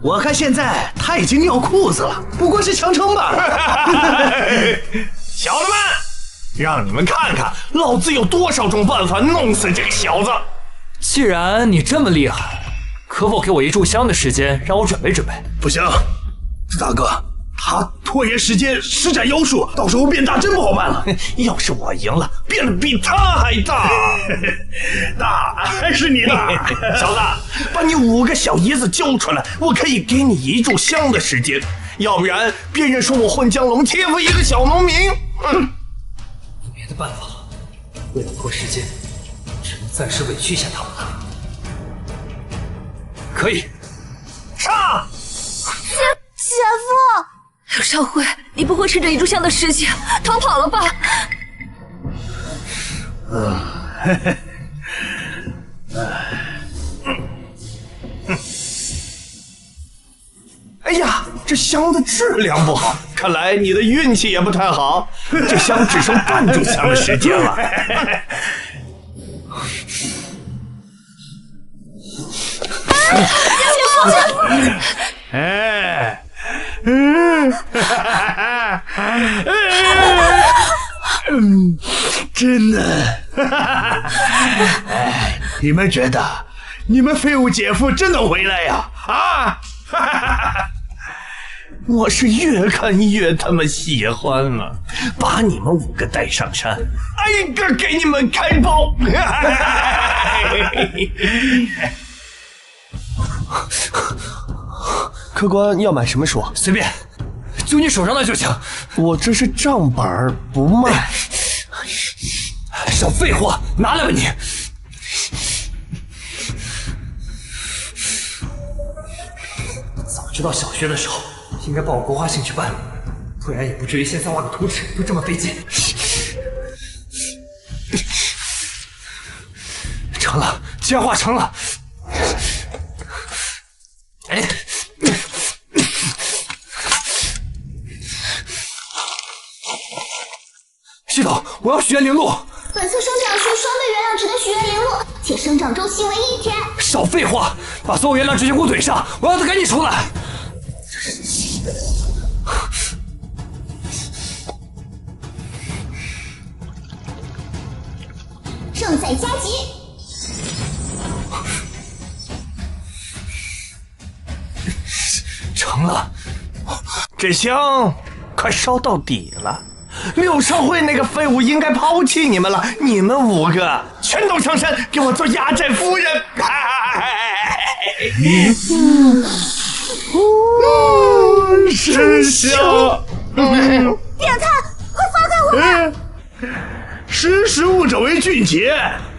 我看现在他已经尿裤子了，不过是强撑罢了。小子们，让你们看看老子有多少种办法弄死这个小子。既然你这么厉害，可否给我1炷香的时间，让我准备准备？不行，大哥，他拖延时间施展妖术，到时候变大真不好办了。要是我赢了，变得比他还大，大还是你大？小子，把你5个小姨子交出来，我可以给你1炷香的时间，要不然别人说我混江龙欺负一个小农民。别的办法了，为了拖时间，只能暂时委屈一下他们了。可以，上！姐夫，柳少辉，你不会趁着1炷香的时间逃跑了吧？哎呀，这香的质量不好，看来你的运气也不太好。这香只剩半炷香的时间了。哎，真的。哎，你们觉得你们废物姐夫真能回来呀？啊！我是越看越他妈喜欢了，把你们5个带上山，挨个给你们开包。客官要买什么书？随便，就你手上的就行。我这是账本不卖。少废话，拿来吧你！早知道小学的时候应该报我国画兴趣班，不然也不至于现在画个图纸都这么费劲。成了，既然画成了。哎，系统，我要许愿灵露。本次生长时双倍原谅只能许愿灵露，且生长周期为1天。少废话，把所有原谅执行给我怼上，我要他赶紧出来。正在加急。成了，这香快烧到底了。柳少辉那个废物应该抛弃你们了，你们5个全都上山，给我做压寨夫人！真香！变态，快放开我！识时务者为俊杰。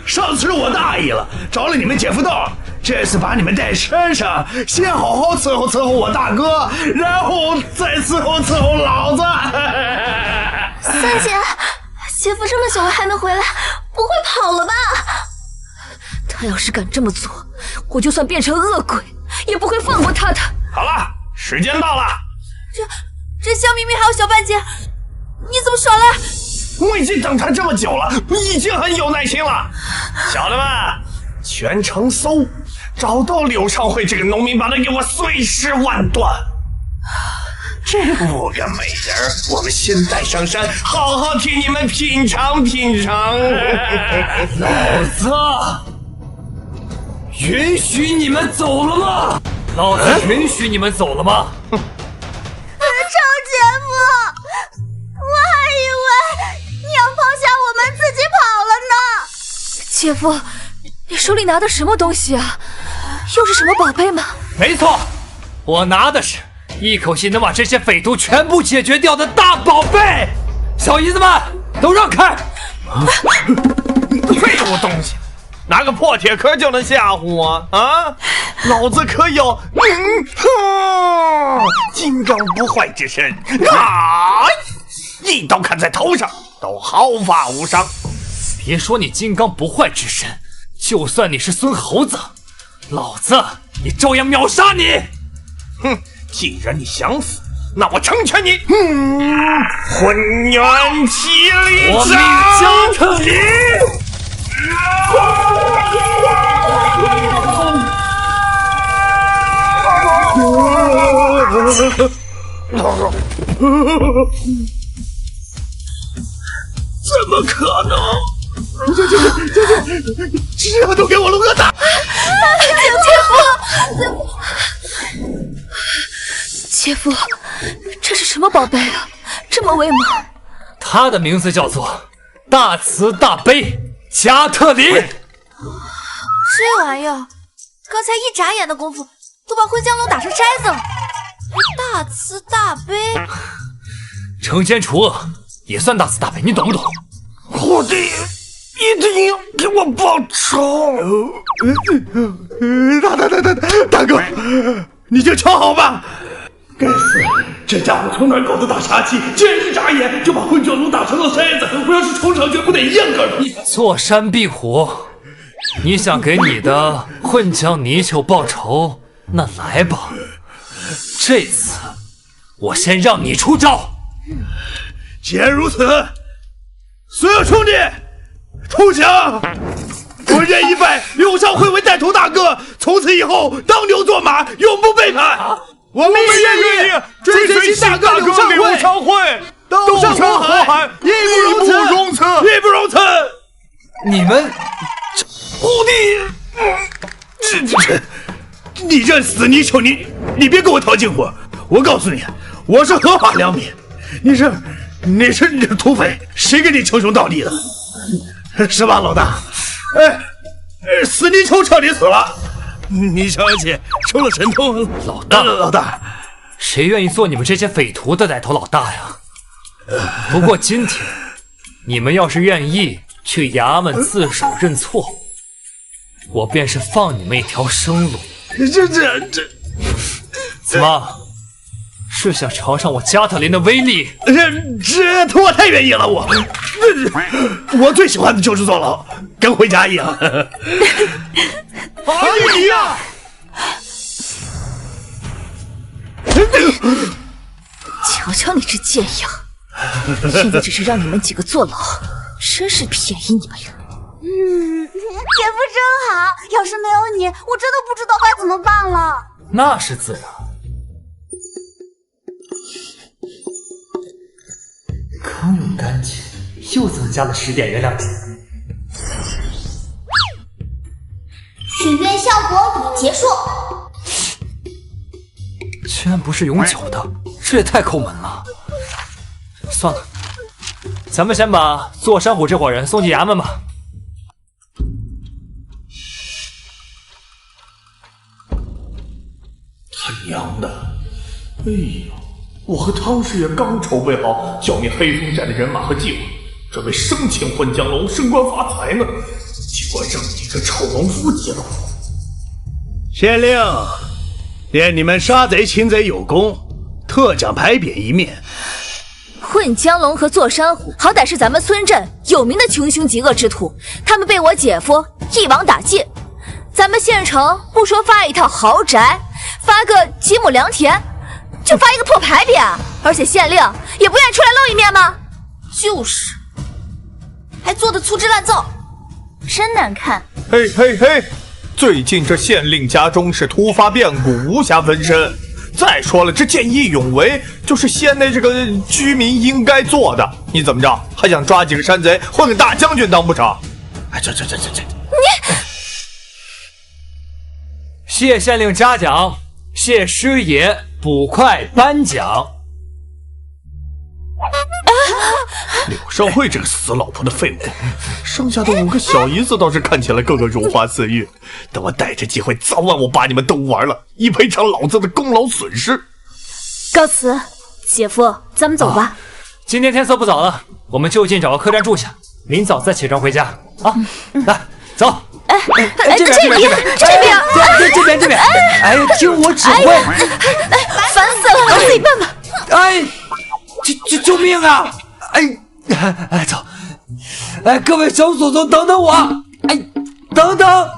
上次我大意了，着了你们姐夫道。这次把你们带山上，先好好伺候伺候我大哥，然后再伺候老子。三姐，姐夫这么久了还能回来，不会跑了吧？他要是敢这么做，我就算变成恶鬼，也不会放过他的。好了，时间到了。这香明明还有小半截，你怎么耍赖？我已经等他这么久了，已经很有耐心了。小的们，全城搜，找到柳少辉这个农民，把他给我碎尸万段。这5个美人，我们先带上山，好好替你们品尝品尝。老子允许你们走了吗？老子允许你们走了吗？臭姐夫，我还以为你要抛下我们自己跑了呢。姐夫，你手里拿的什么东西啊？又是什么宝贝吗？没错，我拿的是一口气能把这些匪徒全部解决掉的大宝贝。小姨子们，都让开！废物东西，拿个破铁壳就能吓唬我啊？老子可有金刚不坏之身啊！一刀砍在头上都毫发无伤。别说你金刚不坏之身，就算你是孙猴子，老子也照样秒杀你！哼，既然你想死，那我成全你！混元麒麟我命加特林！怎么可能？这样都给我龙哥打！姐夫，这是什么宝贝啊？这么威猛！他的名字叫做大慈大悲加特林。这玩意儿，刚才一眨眼的功夫，都把混江龙打成筛子了。大慈大悲，惩奸除恶也算大慈大悲，你懂不懂？虎弟一定要给我报仇！大哥，你就瞧好吧！该死，这家伙从那狗的大杀气，竟然一眨眼就把混江龙打成了筛子！我要是冲上去，不得一样嗝屁！坐山壁虎，你想给你的混江泥鳅报仇？那来吧，这次我先让你出招。既然如此，所有兄弟投降！我愿意拜柳上惠为带头大哥，从此以后当牛做马，永不背叛。我们也愿意追随新大哥柳上惠，斗上火海，义不容辞，义不容辞。你们，虎弟，你这死泥鳅，你别给我套近乎！我告诉你，我是合法良民，你是土匪，谁跟你称兄道弟的？是吧，老大？死泥鳅彻底死了。你小姐收了神通，老大，谁愿意做你们这些匪徒的带头老大呀？不过今天你们要是愿意去衙门自首认错，我便是放你们一条生路。这，怎么？是想尝尝我加特林的威力？这我太愿意了，我最喜欢的就是坐牢，跟回家一样。你呀！瞧瞧你这贱样，现在只是让你们几个坐牢，真是便宜你们了。姐夫真好，要是没有你，我真的不知道该怎么办了。那是自然。刚用干净，又增加了10点原谅值。许愿效果已结束。居然不是永久的，这也太抠门了。算了，咱们先把座山虎这伙人送进衙门吧。他娘的！哎呦，我和汤师爷刚筹备好消灭黑风寨的人马和计划，准备生擒混江龙升官发财呢，结果让你这臭农夫接了火。县令，念你们杀贼擒贼有功，特奖牌匾一面。混江龙和座山虎好歹是咱们村镇有名的穷凶极恶之徒，他们被我姐夫一网打尽。咱们县城不说发一套豪宅，发个几亩良田，就发一个破牌匾，而且县令也不愿意出来露一面吗？就是，还做的粗制滥造，真难看。嘿嘿嘿，最近这县令家中是突发变故，无暇分身。再说了，这见义勇为就是县内这个居民应该做的。你怎么着，还想抓几个山贼混个大将军当不成？哎，这，你谢县令嘉奖，谢师爷捕快颁奖。柳少慧这个死老婆的废物，剩下的5个小姨子倒是看起来个个如花似玉。等我逮着机会，早晚我把你们都玩了，以赔偿老子的功劳损失。告辞，姐夫，咱们走吧。今天天色不早了，我们就近找个客栈住下，明早再启程回家啊！来，走。这边！哎，听我指挥！烦死了，我自己办吧。哎，救命啊！哎，走！哎，各位小祖宗，等等我！哎，等等！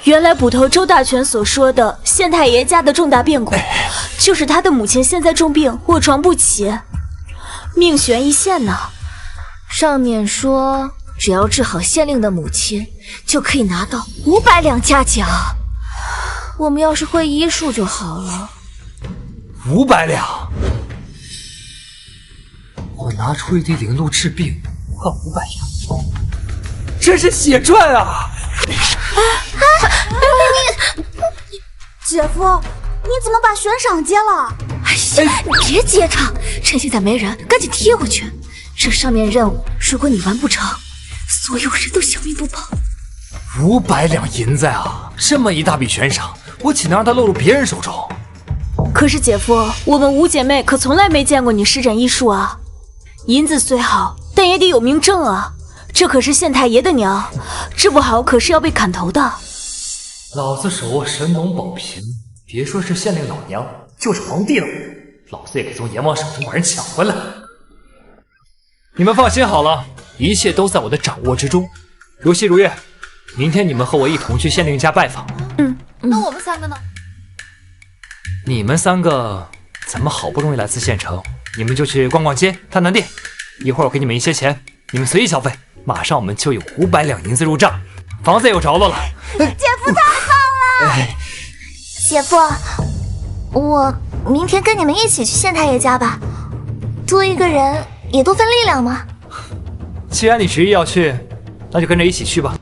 原来捕头周大权所说的县太爷家的重大变故，就是他的母亲现在重病，卧床不起，命悬一线呢。上面说，只要治好县令的母亲，就可以拿到500两嘉奖。我们要是会医术就好了。500两，我拿出一滴灵露治病，换500两，这是血赚啊！姐夫，你怎么把悬赏接了？你别接他，趁现在没人，赶紧贴回去。这上面任务，如果你完不成，所有人都小命不保。500两银子啊！这么一大笔悬赏，我岂能让它落入别人手中？可是姐夫，我们5姐妹可从来没见过你施展医术啊！银子虽好，但也得有明证啊！这可是县太爷的娘，治不好可是要被砍头的。老子手握神农宝瓶，别说是县令老娘，就是皇帝了，老子也可以从阎王手中把人抢回来。你们放心好了，一切都在我的掌握之中。如曦如月，明天你们和我一同去县令家拜访。那我们3个呢？你们3个咱们好不容易来次县城，你们就去逛逛街、探探店。一会儿我给你们一些钱，你们随意消费，马上我们就有500两银子入账，房子也有着落了。姐夫太好了！姐夫，我明天跟你们一起去县太爷家吧，多一个人也多份力量嘛。既然你执意要去，那就跟着一起去吧。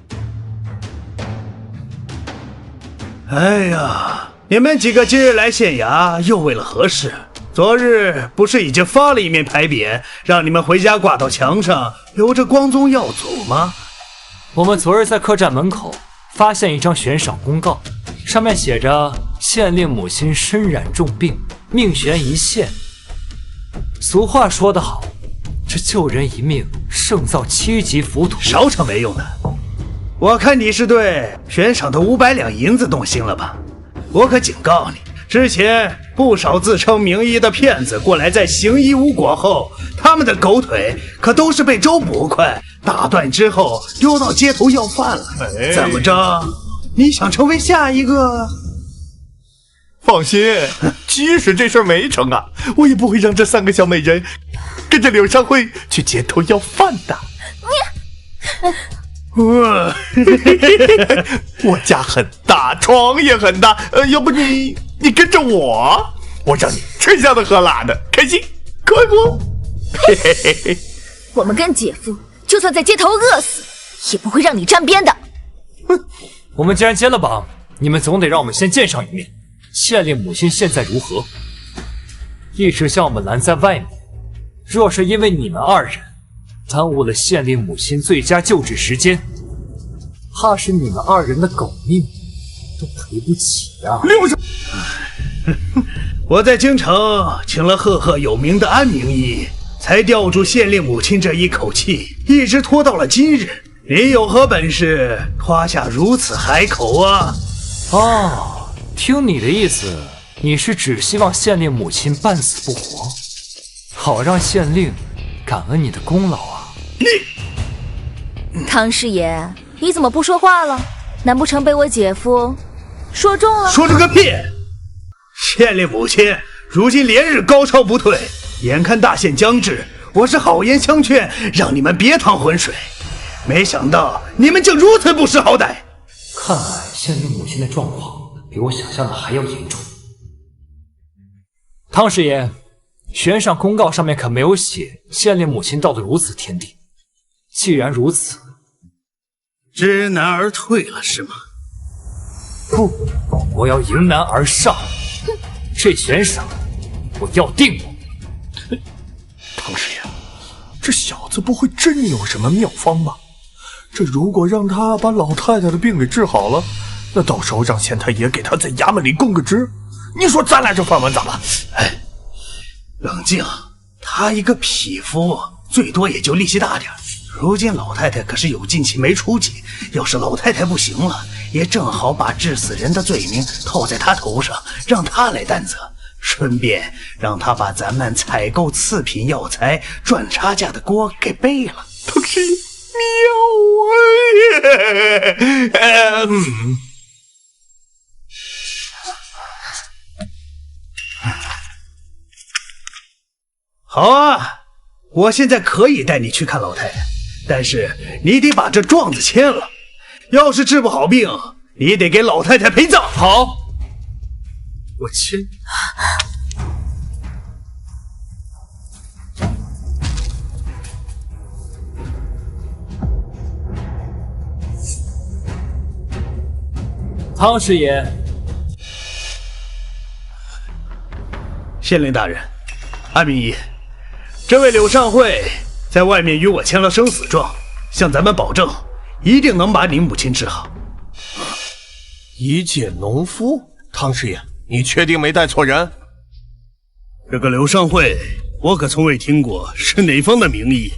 哎呀，你们几个今日来县衙又为了何事？昨日不是已经发了一面牌匾，让你们回家挂到墙上，留着光宗耀祖吗？我们昨日在客栈门口发现一张悬赏公告，上面写着县令母亲身染重病，命悬一线。俗话说得好，这救人一命胜造7级浮屠。少扯没用的！我看你是对悬赏的500两银子动心了吧？我可警告你，之前不少自称名医的骗子过来，在行医无果后，他们的狗腿可都是被周捕快打断之后丢到街头要饭了。怎么着？你想成为下一个？放心，即使这事没成啊，我也不会让这3个小美人跟着柳少慧去街头要饭的。我家很大，床也很大，要不你跟着我，我让你吃香的喝辣的，开心快活。我们跟姐夫就算在街头饿死，也不会让你沾边的。我们既然结了绑，你们总得让我们先见上一面。县令母亲现在如何？一直将我们拦在外面，若是因为你们2人耽误了县令母亲最佳救治时间，怕是你们2人的狗命都赔不起啊！我在京城请了赫赫有名的安名医，才吊住县令母亲这一口气，一直拖到了今日。你有何本事夸下如此海口啊？哦，听你的意思，你是只希望县令母亲半死不活，好让县令感恩你的功劳啊！汤师爷，你怎么不说话了？难不成被我姐夫说中了？说中个屁！县令母亲如今连日高烧不退，眼看大限将至，我是好言相劝，让你们别趟浑水，没想到你们竟如此不识好歹。看来县令母亲的状况比我想象的还要严重。汤师爷，悬赏公告上面可没有写县令母亲到了如此田地。既然如此，知难而退了是吗？不，我要迎难而上。这悬赏，我要定了。唐师爷，这小子不会真有什么妙方吧？这如果让他把老太太的病给治好了，那到时候让县太爷给他在衙门里供个职，你说咱俩这饭碗咋办？哎，冷静，他一个匹夫，最多也就力气大点。如今老太太可是有进气没出气，要是老太太不行了，也正好把致死人的罪名套在他头上，让他来担责，顺便让他把咱们采购次品药材赚差价的锅给背了。唐师爷，你要我也好啊，我现在可以带你去看老太太，但是你得把这状子签了。要是治不好病，你得给老太太陪葬。好，我签。汤师爷，县令大人，安明义，这位柳上惠在外面与我签了生死状，向咱们保证，一定能把你母亲治好。一介农夫，汤师爷，你确定没带错人？这个柳上惠，我可从未听过是哪方的名医，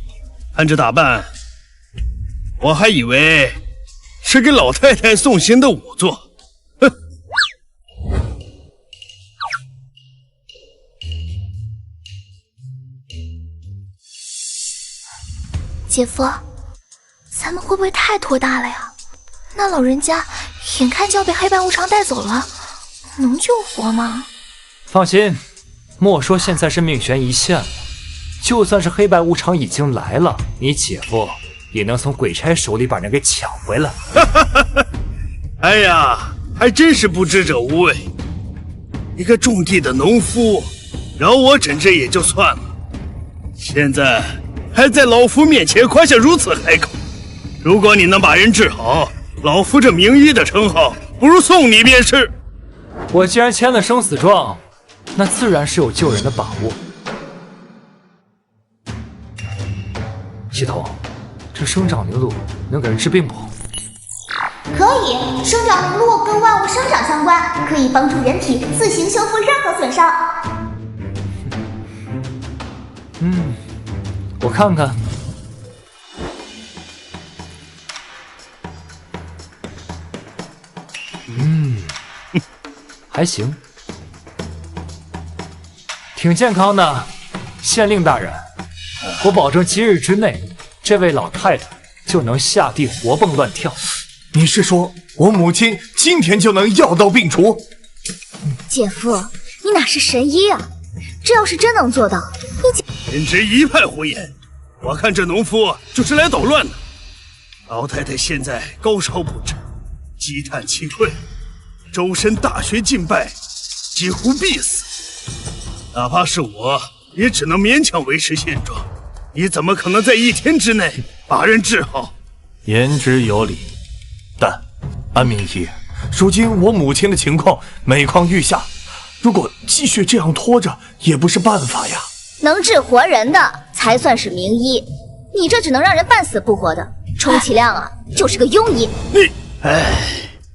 看这打扮，我还以为是给老太太送行的仵作。哼！姐夫，咱们会不会太拖大了呀？那老人家眼看就要被黑白无常带走了，能救活吗？放心，莫说现在是命悬一线了，就算是黑白无常已经来了，你姐夫也能从鬼差手里把人给抢回来。哎呀，还真是不知者无畏。一个种地的农夫，饶我诊治也就算了，现在还在老夫面前夸下如此海口。如果你能把人治好，老夫这名医的称号不如送你便是。我既然签了生死状，那自然是有救人的把握。系统，这生长灵露能给人治病不？可以，生长灵露跟万物生长相关，可以帮助人体自行修复任何损伤。我看看。还行，挺健康的。县令大人，我保证今日之内，这位老太太就能下地活蹦乱跳。你是说我母亲今天就能药到病除？姐夫，你哪是神医啊？这要是真能做到，简直一派胡言！我看这农夫就是来捣乱的。老太太现在高烧不止，积碳气溃，周身大穴尽败，几乎必死。哪怕是我，也只能勉强维持现状。你怎么可能在一天之内把人治好？言之有理，但安明义，如今我母亲的情况每况愈下，如果继续这样拖着，也不是办法呀。能治活人的才算是名医，你这只能让人半死不活的，充其量啊就是个庸医。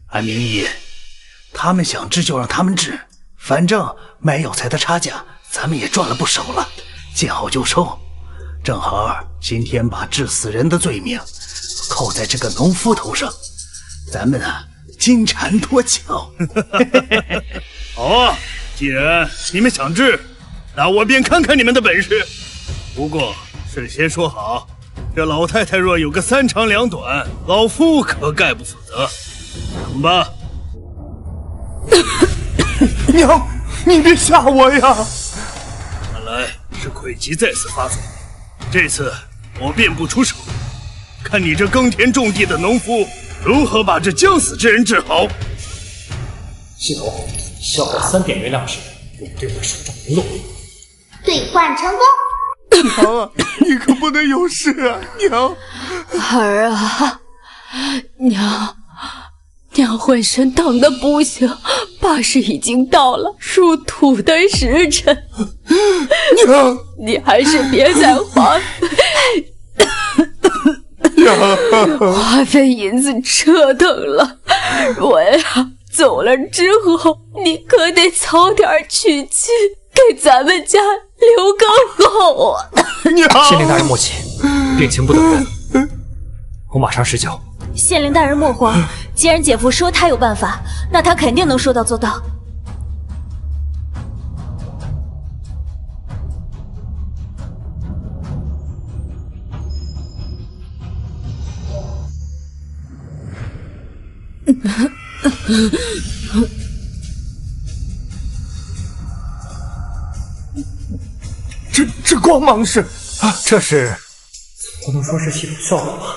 安明义，他们想治就让他们治，反正卖药材的差价咱们也赚了不少了，见好就收。正好今天把治死人的罪名扣在这个农夫头上，咱们啊金蝉脱壳。好啊，既然你们想治，那我便看看你们的本事。不过事先说好，这老太太若有个3长2短，老夫可概不负责。等吧。娘，你别吓我呀！看来是溃疾再次发作，这次我便不出手，看你这耕田种地的农夫如何把这将死之人治好。系统，效果3点原谅时，用对我手掌灵露。兑换成功。娘啊，你可不能有事啊，娘！儿啊，娘，娘浑身疼得不行，怕是已经到了入土的时辰。娘，你还是别再花费银子折腾了。我呀，走了之后，你可得早点娶亲，给咱们家留个后啊！县令大人莫急，病情不等人，我马上施救。县令大人莫慌，既然姐夫说他有办法，那他肯定能说到做到。这光芒是这是不能说是系统效果吧？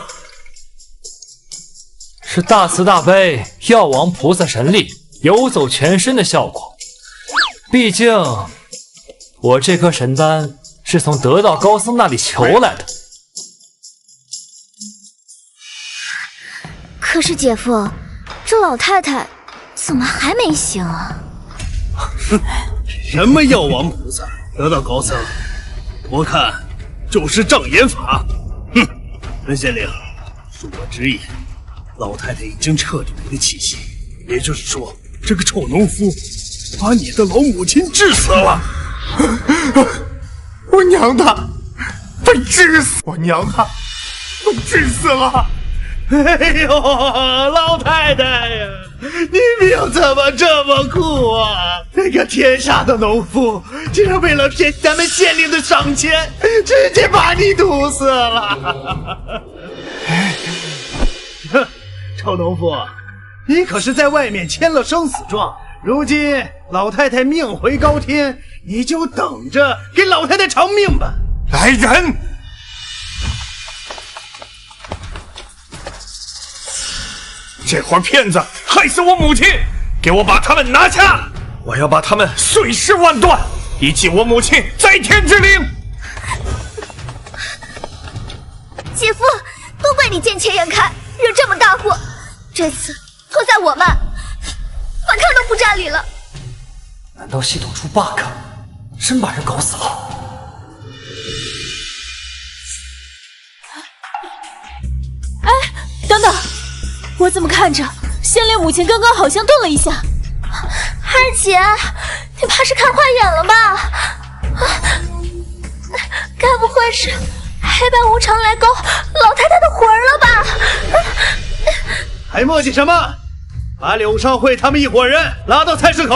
是大慈大悲药王菩萨神力游走全身的效果。毕竟我这颗神丹是从得道高僧那里求来的。可是姐夫，这老太太怎么还没醒啊？什么药王菩萨、得道高僧，我看就是障眼法。哼，本县令，恕我直言，老太太已经彻底没了气息，也就是说，这个臭农夫把你的老母亲治死了。我娘她被治死，我娘她被治死了。哎呦，老太太呀，你命怎么这么苦啊？那个天杀的农夫竟然为了骗咱们县令的赏钱，直接把你毒死了！哼，臭农夫，你可是在外面签了生死状，如今老太太命回高天，你就等着给老太太偿命吧！来人！这伙骗子害死我母亲，给我把他们拿下！我要把他们碎尸万段，以祭我母亲在天之灵。姐夫，都怪你见钱眼开，惹这么大祸，这次错在我们，反抗都不占理了。难道系统出 bug， 真把人搞死了？哎，等等！我怎么看着县令母亲刚刚好像动了一下？二姐，你怕是看坏眼了吧？该不会是黑白无常来勾老太太的魂了吧？还磨叽什么？把柳少慧他们一伙人拉到菜市口，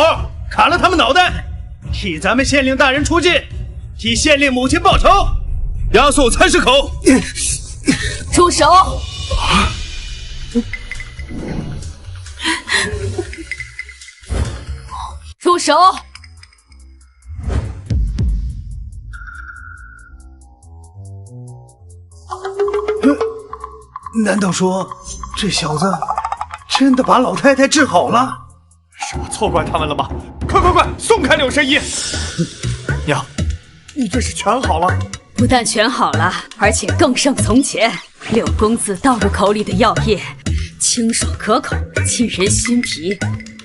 砍了他们脑袋，替咱们县令大人出计，替县令母亲报仇，押送菜市口。住手！住手！难道说这小子真的把老太太治好了？是我错怪他们了吗？快，松开柳神医！娘，你这是全好了？不但全好了，而且更胜从前。柳公子倒入口里的药液，清爽可口，沁人心脾，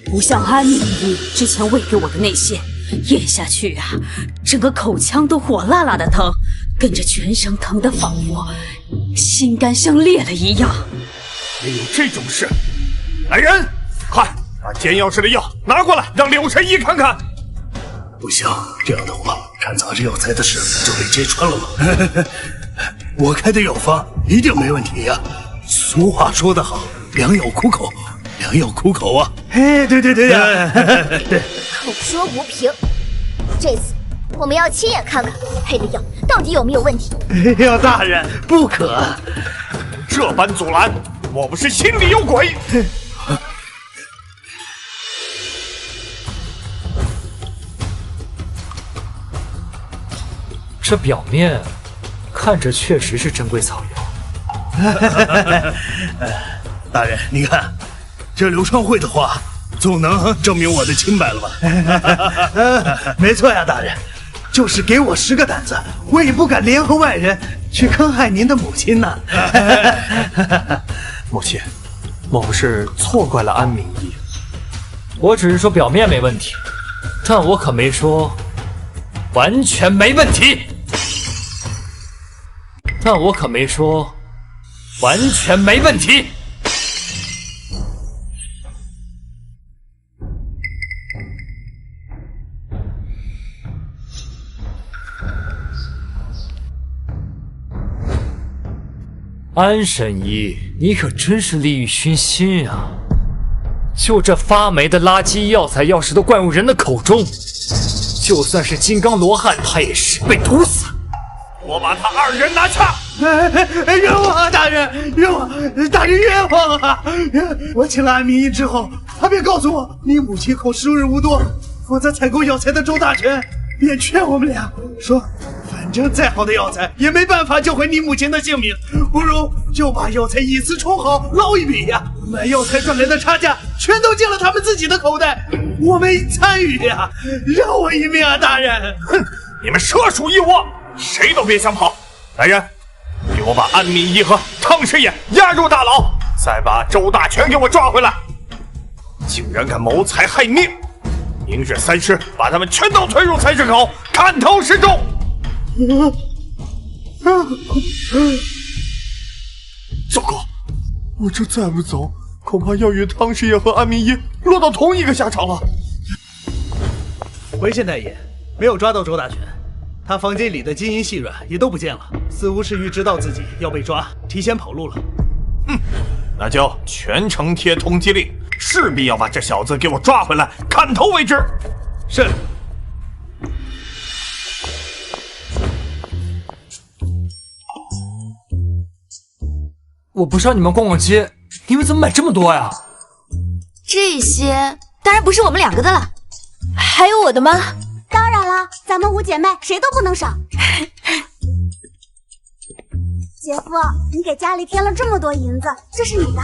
不像安妮妮之前喂给我的那些，咽下去啊，整个口腔都火辣辣的疼，跟着全身疼得仿佛心肝像裂了一样。也有这种事？来人，快把煎药师的药拿过来，让柳神医看看。不行，这样的话，看杂志药材的事就被揭穿了嘛。我开的药方一定没问题呀。俗话说得好，良药苦口，良药苦口啊！哎，对，口说无凭，这次我们要亲眼看看配的药到底有没有问题。哎呀，大人不可！这般阻拦，莫不是心里有鬼？这表面看着确实是珍贵草药。大人，你看，这柳昌会的话，总能证明我的清白了吧？没错呀，大人，就是给我10个胆子，我也不敢联合外人去坑害您的母亲呢。母亲，某是错怪了安明义。我只是说表面没问题，但我可没说完全没问题。但我可没说完全没问题。安神医，你可真是利欲熏心啊！就这发霉的垃圾药材，要是都灌入人的口中，就算是金刚罗汉，他也是被毒死。我把他二人拿下！冤枉啊，大人！冤枉！大人冤枉啊！我请了安明义之后，他便告诉我，你母亲恐时日无多，负责采购药材的周大权便劝我们俩说，反正再好的药材也没办法救回你母亲的性命，不如就把药材以次充好，捞一笔呀！买药材赚来的差价全都进了他们自己的口袋，我没参与呀！饶我一命啊，大人！哼，你们蛇鼠一窝，谁都别想跑！来人，给我把安民义和汤师爷押入大牢，再把周大全给我抓回来！竟然敢谋财害命！明日3时，把他们全都推入菜市口，砍头示众！糟糕，我这再不走，恐怕要与汤师爷和安民义落到同一个下场了。回县太爷，没有抓到周大全，他房间里的金银细软也都不见了，似乎是预知到自己要被抓，提前跑路了。哼，那就全城贴通缉令，势必要把这小子给我抓回来，砍头为止。是。我不是让你们逛逛街，你们怎么买这么多呀？这些当然不是我们2个的了，还有我的吗？当然了，咱们5姐妹谁都不能少。姐夫，你给家里添了这么多银子，这是你的。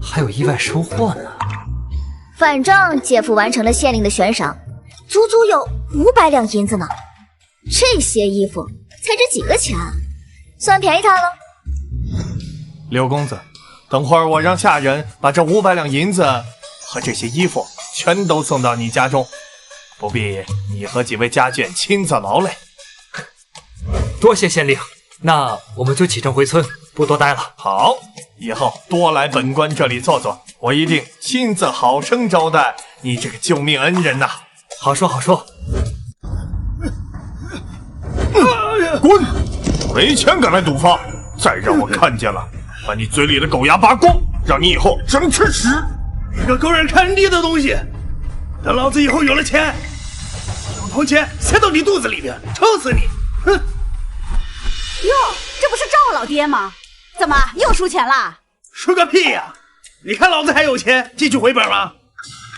还有意外收获呢。反正姐夫完成了县令的悬赏，足足有500两银子呢。这些衣服才值几个钱啊，算便宜他了。刘公子，等会儿我让下人把这500两银子和这些衣服全都送到你家中，不必你和几位家眷亲自劳累。多谢县令，那我们就启程回村，不多待了。好，以后多来本官这里坐坐，我一定亲自好生招待你这个救命恩人呐！好说好说。滚！没钱敢来赌坊，再让我看见了，把你嘴里的狗牙拔光，让你以后只能吃屎！你个狗眼看低的东西！等老子以后有了钱，用铜钱塞到你肚子里边，抽死你！哼！哟，这不是赵老爹吗？怎么又输钱啦？输个屁呀！你看老子还有钱继续回本吗？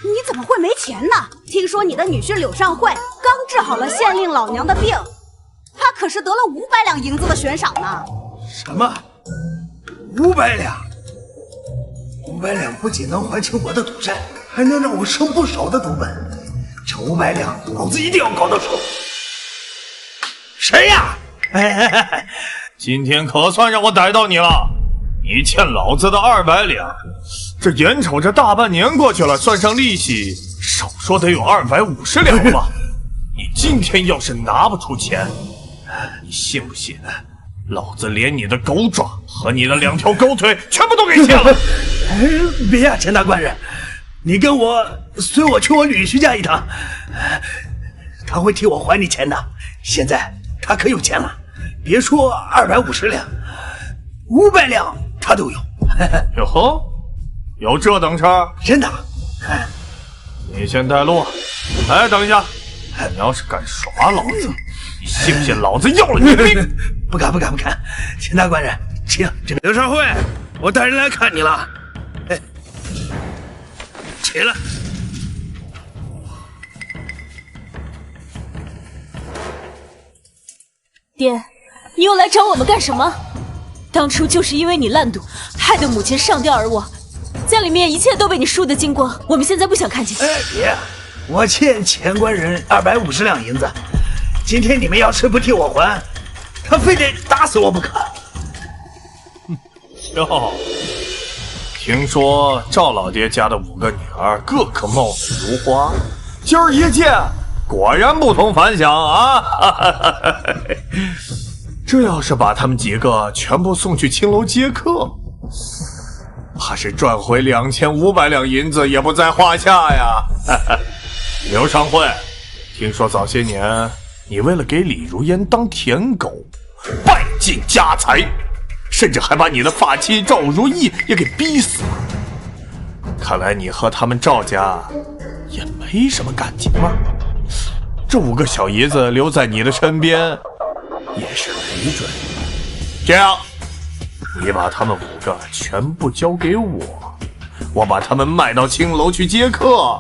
你怎么会没钱呢？听说你的女婿柳尚惠刚治好了县令老娘的病，他可是得了500两银子的悬赏呢。什么？500两？500两不仅能还清我的赌债，还能让我省不少的赌本。这500两，老子一定要搞到手。谁呀？今天可算让我逮到你了！你欠老子的200两，这眼瞅着大半年过去了，算上利息，少说得有250两了吧？你今天要是拿不出钱，你信不信？老子连你的狗爪和你的2条狗腿全部都给切了！别呀，钱大官人，你跟我随我去我女婿家一趟，他会替我还你钱的。现在他可有钱了，别说250两，500两他都有。哟呵，有这等事儿？真的。你先带路。哎，等一下，你要是敢耍老子，你信不信老子要了你的命？不敢，钱大官人，请刘少辉，我带人来看你了。起来。爹，你又来找我们干什么？当初就是因为你烂赌，害得母亲上吊而亡，家里面一切都被你输得精光。我们现在不想看见。别，我欠钱官人250两银子，今天你们要是不替我还，他非得打死我不可。哟，听说赵老爹家的5个女儿个个貌似如花，今儿一见，果然不同凡响啊！这要是把他们几个全部送去青楼接客，怕是赚回2500两银子也不在话下呀！刘尚慧，听说早些年你为了给李如烟当舔狗，败尽家财，甚至还把你的发妻赵如意也给逼死了。看来你和他们赵家也没什么感情了。这5个小姨子留在你的身边也是没准。这样，你把他们5个全部交给我，我把他们卖到青楼去接客，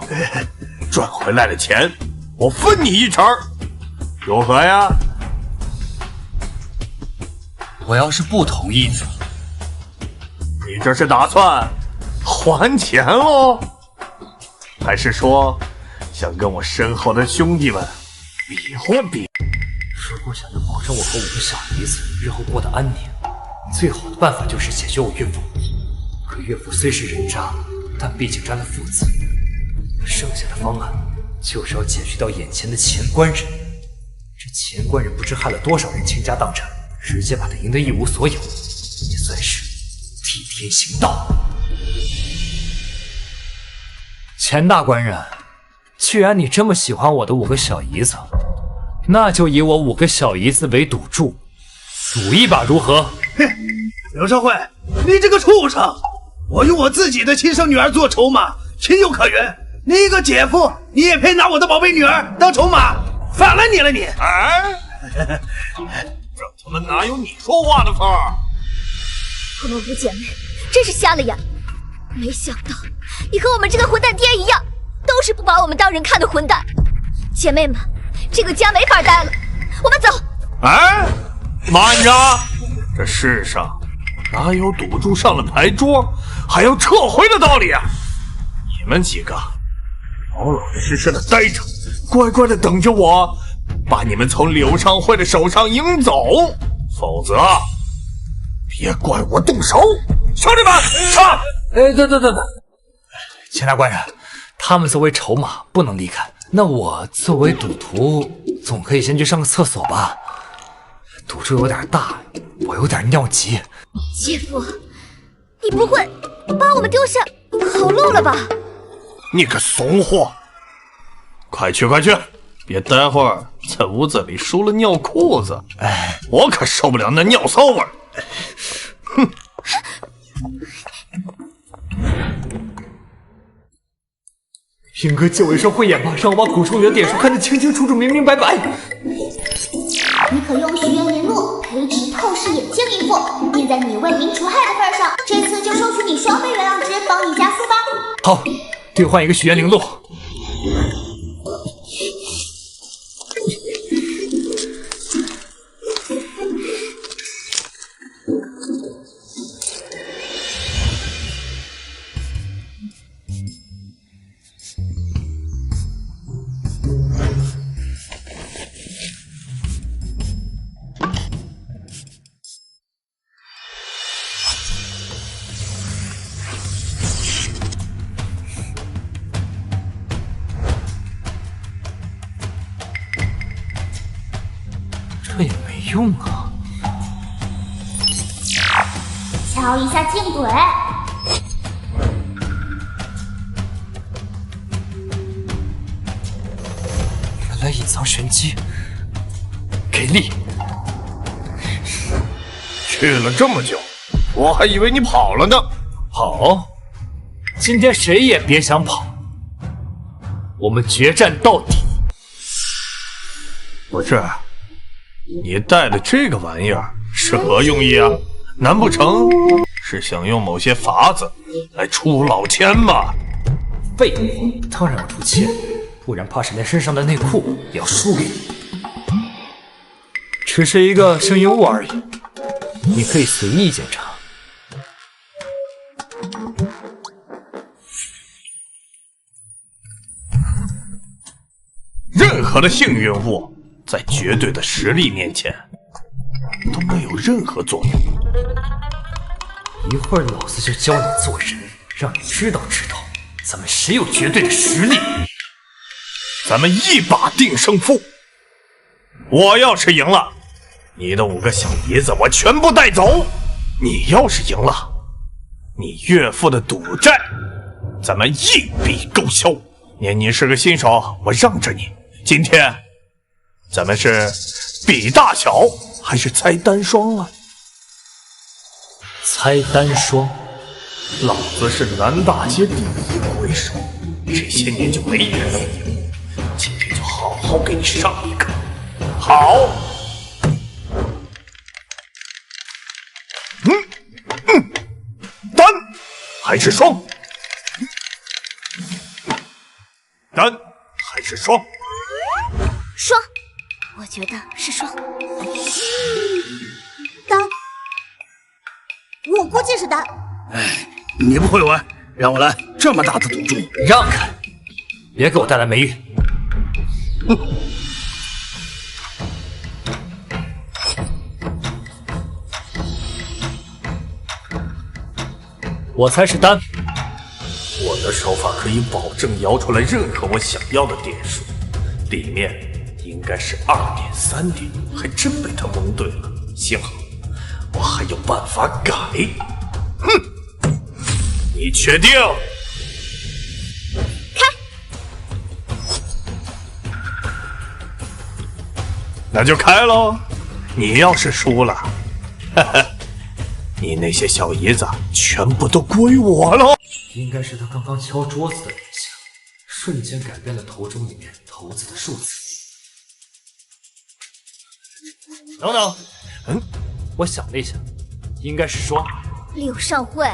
赚回来的钱我分你1成，如何呀？我要是不同意呢？你这是打算还钱喽？还是说想跟我身后的兄弟们比划比？如果想要保证我和5个小姨子日后过得安宁，最好的办法就是解决我岳父。可岳父虽是人渣，但毕竟沾了父子，剩下的方案就是要解决掉眼前的钱官人。这钱官人不知害了多少人倾家荡产，直接把他赢得一无所有，也算是替天行道。钱大官人，既然你这么喜欢我的5个小姨子，那就以我5个小姨子为赌注，赌一把如何？哼，刘少慧，你这个畜生！我用我自己的亲生女儿做筹码，情有可原。你一个姐夫，你也配拿我的宝贝女儿当筹码？反了你了你！哎，这他妈哪有你说话的份儿？我们5姐妹真是瞎了眼，没想到你和我们这个混蛋爹一样，都是不把我们当人看的混蛋。姐妹们，这个家没法待了，我们走。哎，慢着！这世上哪有赌注上了牌桌还要撤回的道理啊？你们几个老老实实的待着，乖乖的等着我把你们从柳尚慧的手上赢走，否则别怪我动手。兄弟们，上！等，钱大官人，他们作为筹码不能离开，那我作为赌徒总可以先去上个厕所吧？赌注有点大，我有点尿急。姐夫，你不会把我们丢下跑路了吧？你个怂货！快去，别待会儿在屋子里输了尿裤子，哎，我可受不了那尿骚味儿。哼！英哥借我一双慧眼吧，让我把古书里的点数看得清清楚楚、明明白白。你可用许愿灵露培植透视眼睛一副，念在你为民除害的份上，这次就收取你双倍原谅值，帮你加速吧。好，兑换一个许愿灵露。这也没用啊！瞧一下竞怼，原来隐藏玄机，给力！去了这么久，我还以为你跑了呢。跑？今天谁也别想跑，我们决战到底！不是。你带的这个玩意儿是何用意啊？难不成是想用某些法子来出老千吧？废话，当然要出千，不然怕是连身上的内裤也要输给你。只是一个声音物而已，你可以随意检查。任何的幸运物在绝对的实力面前都没有任何作用。一会儿老子就教你做人，让你知道咱们谁有绝对的实力。咱们一把定胜负。我要是赢了，你的5个小姨子我全部带走；你要是赢了，你岳父的赌债咱们一笔勾销。念你是个新手，我让着你。今天咱们是比大小还是猜单双啊？猜单双。老子是南大街第1鬼手，这些年就没人能赢。今天就好好给你上一课。好。单还是双？单还是双？双，我觉得是双。单，我估计是单。哎，你不会玩，让我来，这么大的赌注，让开，别给我带来霉运。我猜是单。我的手法可以保证摇出来任何我想要的点数，里面应该是2点、3点，还真被他蒙对了。幸好我还有办法改。哼，你确定？那就开喽！你要是输了，哈哈，你那些小姨子全部都归我喽！应该是他刚刚敲桌子的影响，瞬间改变了头中里面骰子的数字。等等，我想了一下，应该是双。柳上惠，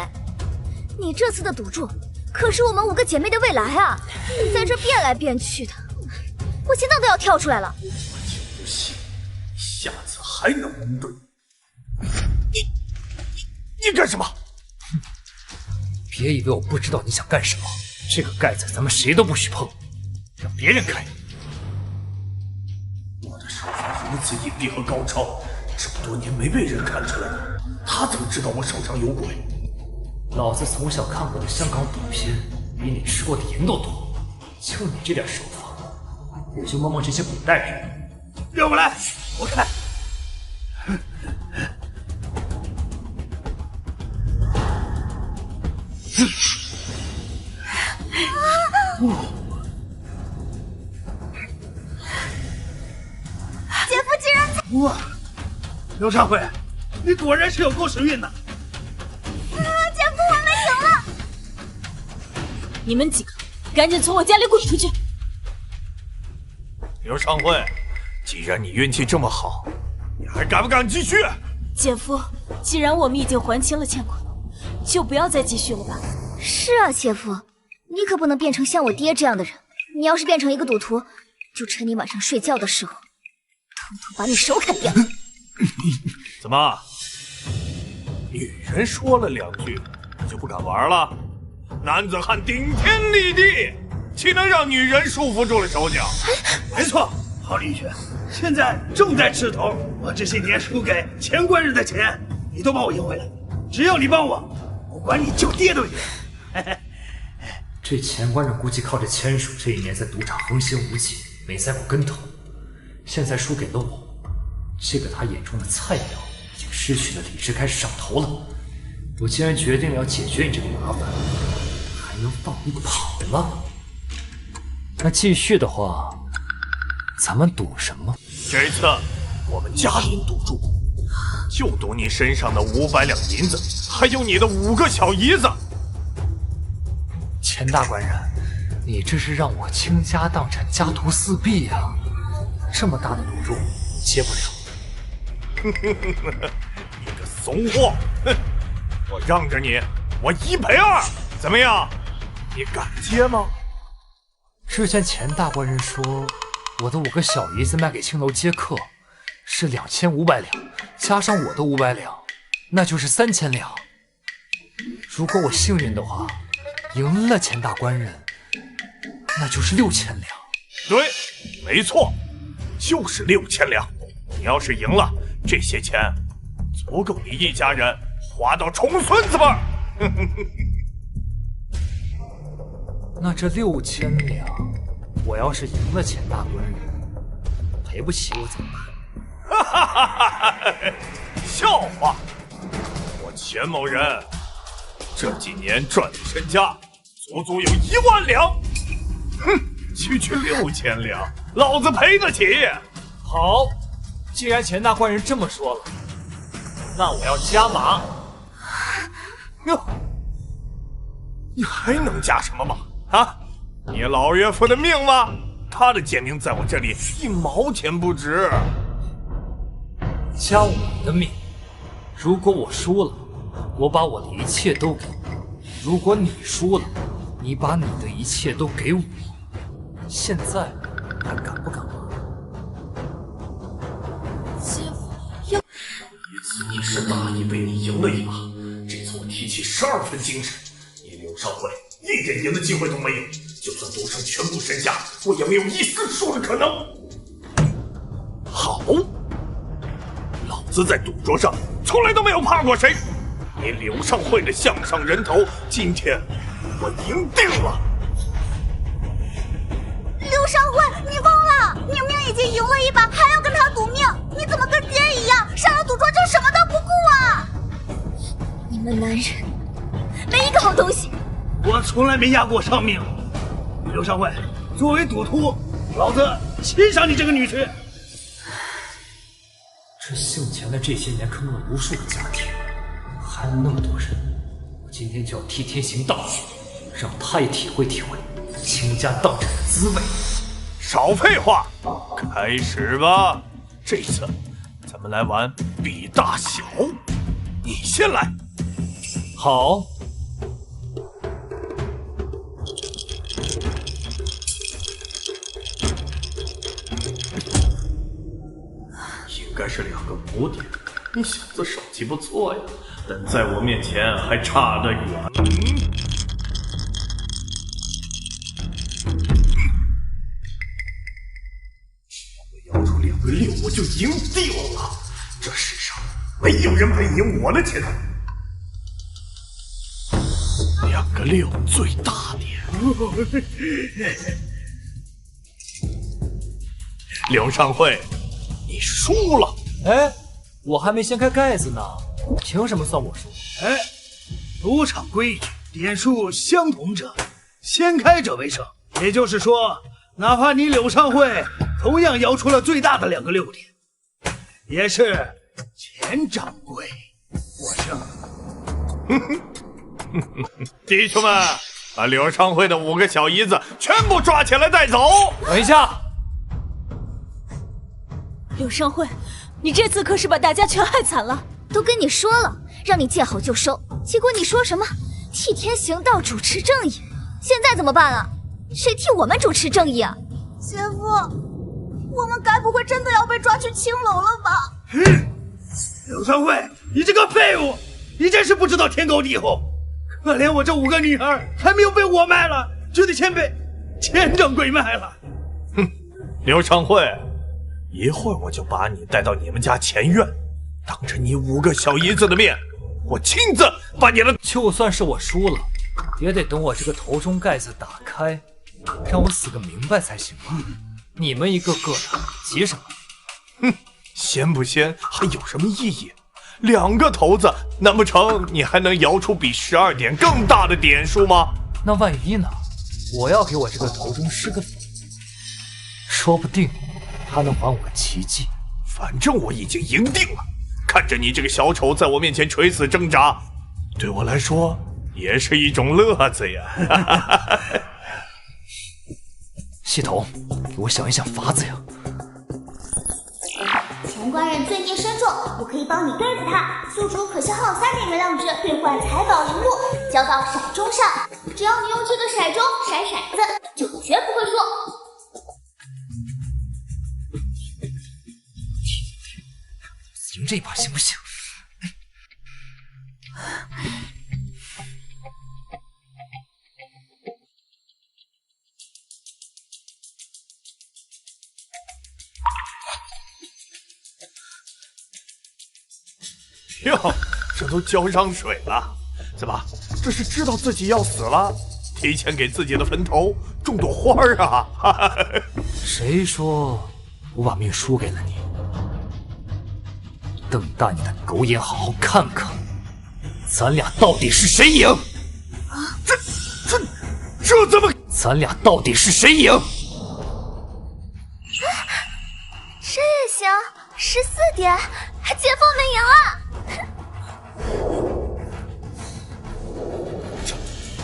你这次的赌注可是我们5个姐妹的未来啊！你在这变来变去的，我心脏都要跳出来了。我就不信下次还能蒙对。你干什么？别以为我不知道你想干什么，这个盖子咱们谁都不许碰，让别人开。我的手法如此隐蔽和高超，这么多年没被人看出来，他怎么知道我手上有鬼？老子从小看过的香港赌片，比你吃过的盐都多。就你这点手法，也就蒙蒙这些古代人。让我来，我看。姐夫竟然哇！刘少辉，你果然是有够时运的。姐夫，我们赢了！你们几个赶紧从我家里滚出去！刘尚慧，既然你运气这么好，你还敢不敢继续？姐夫，既然我们已经还清了欠款，就不要再继续了吧。是啊，姐夫，你可不能变成像我爹这样的人。你要是变成一个赌徒，就趁你晚上睡觉的时候，统统把你手砍掉。怎么，女人说了2句，你就不敢玩了？男子汉顶天立地，岂能让女人束缚住了手脚？没错，郝立轩，现在正在吃头。我这些年输给钱官人的钱，你都帮我赢回来。只要你帮我，我管你叫爹都赢。这钱官人估计靠着签署这1年在赌场横行无忌，没栽过跟头，现在输给了我，这个他眼中的菜鸟已经失去了理智，开始上头了。我既然决定了要解决你这个麻烦，还能放你跑了？那继续的话，咱们赌什么？这次我们加点赌注，就赌你身上的500两银子，还有你的5个小姨子。钱大官人，你这是让我倾家荡产、家徒四壁呀！这么大的赌注，接不了。你个怂货！哼，我让着你，我1赔2，怎么样？你敢接吗？之前钱大官人说，我的5个小姨子卖给青楼接客是2500两，加上我的500两，那就是3000两。如果我幸运的话，赢了钱大官人，那就是6000两。对，没错，就是6000两。你要是赢了，这些钱足够你一家人花到重孙子辈儿。那这6000两，我要是赢了钱大官人，赔不起我怎么办？哈哈哈哈！笑话！我钱某人这几年赚的身家足有1万两。哼，区6000两，老子赔得起。好，既然钱大官人这么说了，那我要加码。哟，你还能加什么码啊？你老岳父的命吗？他的贱命在我这里1毛钱不值。加我的命，如果我输了，我把我的一切都给你；如果你输了，你把你的一切都给我。现在还敢不敢玩？姐夫，一时大意被你赢了一把，这次我提起12分精神，你柳少辉一点赢的机会都没有。就算赌上全部身家，我也没有一丝输的可能。好，老子在赌桌上从来都没有怕过谁。你柳少辉的项上人头，今天我赢定了。柳少辉，你疯了！明明已经赢了一把，还要跟他赌命，你怎么跟爹一样上了赌桌就什么都不顾啊？你们男人没一个好东西。我从来没压过上命。柳少辉，作为赌徒，老子欣赏你这个女婿。这姓钱的这些年坑了无数个家庭，害了那么多人，我今天就要替天行道，让他也体会倾家荡产的滋味。少废话，开始吧。这次咱们来玩比大小，你先来。好。应该是2个母点，你小子手气不错呀，但在我面前还差得远。我摇出2个6，我就赢定了。这世上没有人配赢我的钱。2个6最大点。柳上惠，你输了。哎，我还没掀开盖子呢，凭什么算我输？哎，赌场规矩，点数相同者先开者为胜。也就是说，哪怕你柳上惠同样摇出了最大的2个6点，也是钱掌柜获胜。弟兄们，把柳上惠的5个小姨子全部抓起来带走。等一下，柳上惠，你这次可是把大家全害惨了。都跟你说了，让你见好就收，结果你说什么替天行道，主持正义，现在怎么办啊？谁替我们主持正义啊？姐夫，我们该不会真的要被抓去青楼了吧？柳上惠，你这个废物，你真是不知道天高地厚。可怜我这5个女儿还没有被我卖了，就得先被钱掌柜卖了。哼，柳上惠，一会儿我就把你带到你们家前院，当着你5个小姨子的面，我亲自把你的……就算是我输了，也得等我这个头中盖子打开，让我死个明白才行吧。你们一个个的急什么？哼，掀不掀还有什么意义？2个头子，难不成你还能摇出比12点更大的点数吗？那万一呢？我要给我这个头中施个礼，说不定他能还我个奇迹。反正我已经赢定了，看着你这个小丑在我面前垂死挣扎，对我来说也是一种乐子呀。系统，给我想一想法子呀。钱官人罪孽深重，我可以帮你对付他。宿主可消耗3点原谅值兑换财宝灵物，交到骰盅上。只要你用这个骰盅骰骰子，就绝不会输。赢这一把行不行？哟，这都浇上水了，怎么？这是知道自己要死了，提前给自己的坟头种朵花啊！哈哈，谁说我把命输给了你？瞪大你的狗眼，好好看看，咱俩到底是谁赢？这怎么？咱俩到底是谁赢？这也行，14点，姐夫我们赢了。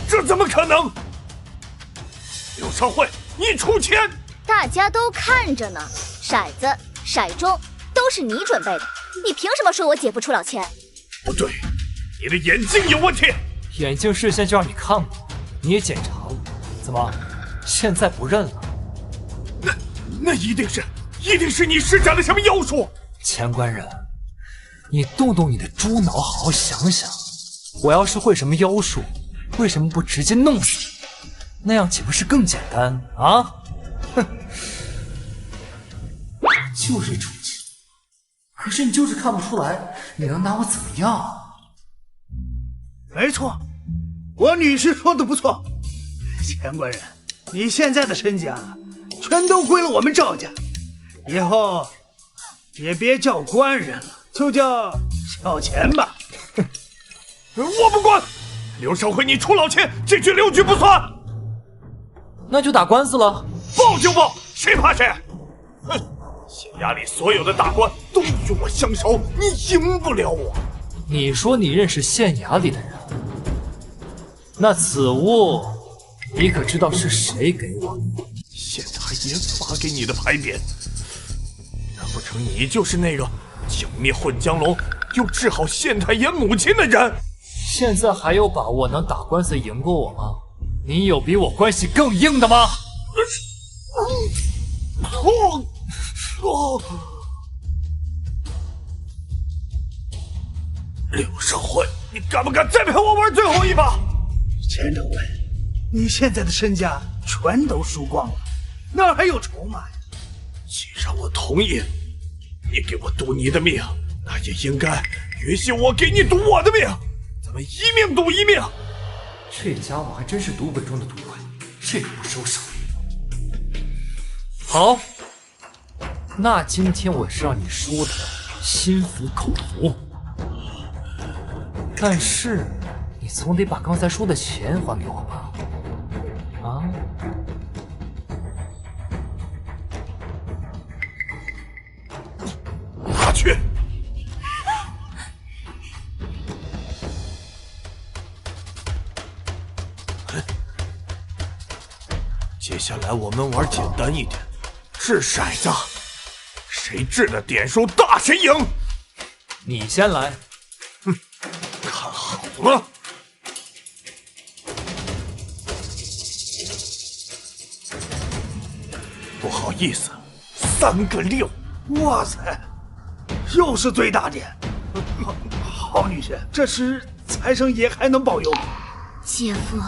这怎么可能？刘少慧，你出钱！大家都看着呢，骰子、骰盅都是你准备的，你凭什么说我姐夫出了钱？不对，你的眼睛有问题。眼镜事先就让你看过，你也检查了，怎么现在不认了？那一定是你施展了什么妖术！钱官人，你动动你的猪脑，好好想想，我要是会什么妖术，为什么不直接弄死你？那样岂不是更简单啊？哼，我就是出钱，可是你就是看不出来，你能拿我怎么样？没错，我女婿说的不错，钱官人，你现在的身家全都归了我们赵家，以后也别叫官人了，就叫小钱吧。我不管，刘少辉，你出老千，这句6句不算。那就打官司了。报就报，谁怕谁？哼，县衙里所有的大官都与我相熟，你赢不了我。你说你认识县衙里的人，那此物你可知道是谁给我的？县太爷发给你的牌匾，难不成你就是那个剿灭混江龙又治好县太爷母亲的人？现在还有把握能打官司赢过我吗？你有比我关系更硬的吗？刘少辉，你敢不敢再陪我玩最后一把？钱政委，你现在的身家全都输光了，哪还有筹码呀？既然我同意，你给我赌你的命，那也应该允许我给你赌我的命，咱们一命赌一命。这家伙还真是赌本中的赌鬼，这个不收手。好，那今天我是让你输的心服口服，但是你总得把刚才输的钱还给我吧？啊？拿去！接下来我们玩简单一点，掷骰子，谁掷的点数大谁赢。你先来。哼，看好了。不好意思，3个6。哇塞，又是最大点。好女婿，这时财神爷还能保佑你。姐夫，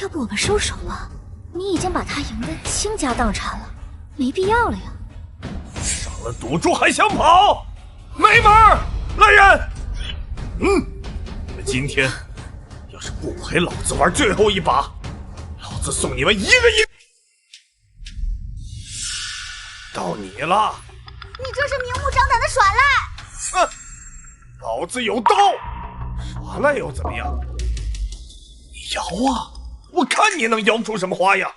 要不我们收手吧？你已经把他赢得倾家荡产了，没必要了呀。上了赌注还想跑？没门儿！来人！你们今天要是不陪老子玩最后一把，老子送你们1个1。到你了！你这是明目张胆的耍赖！老子有刀，耍赖又怎么样？你摇啊！我看你能摇出什么花样！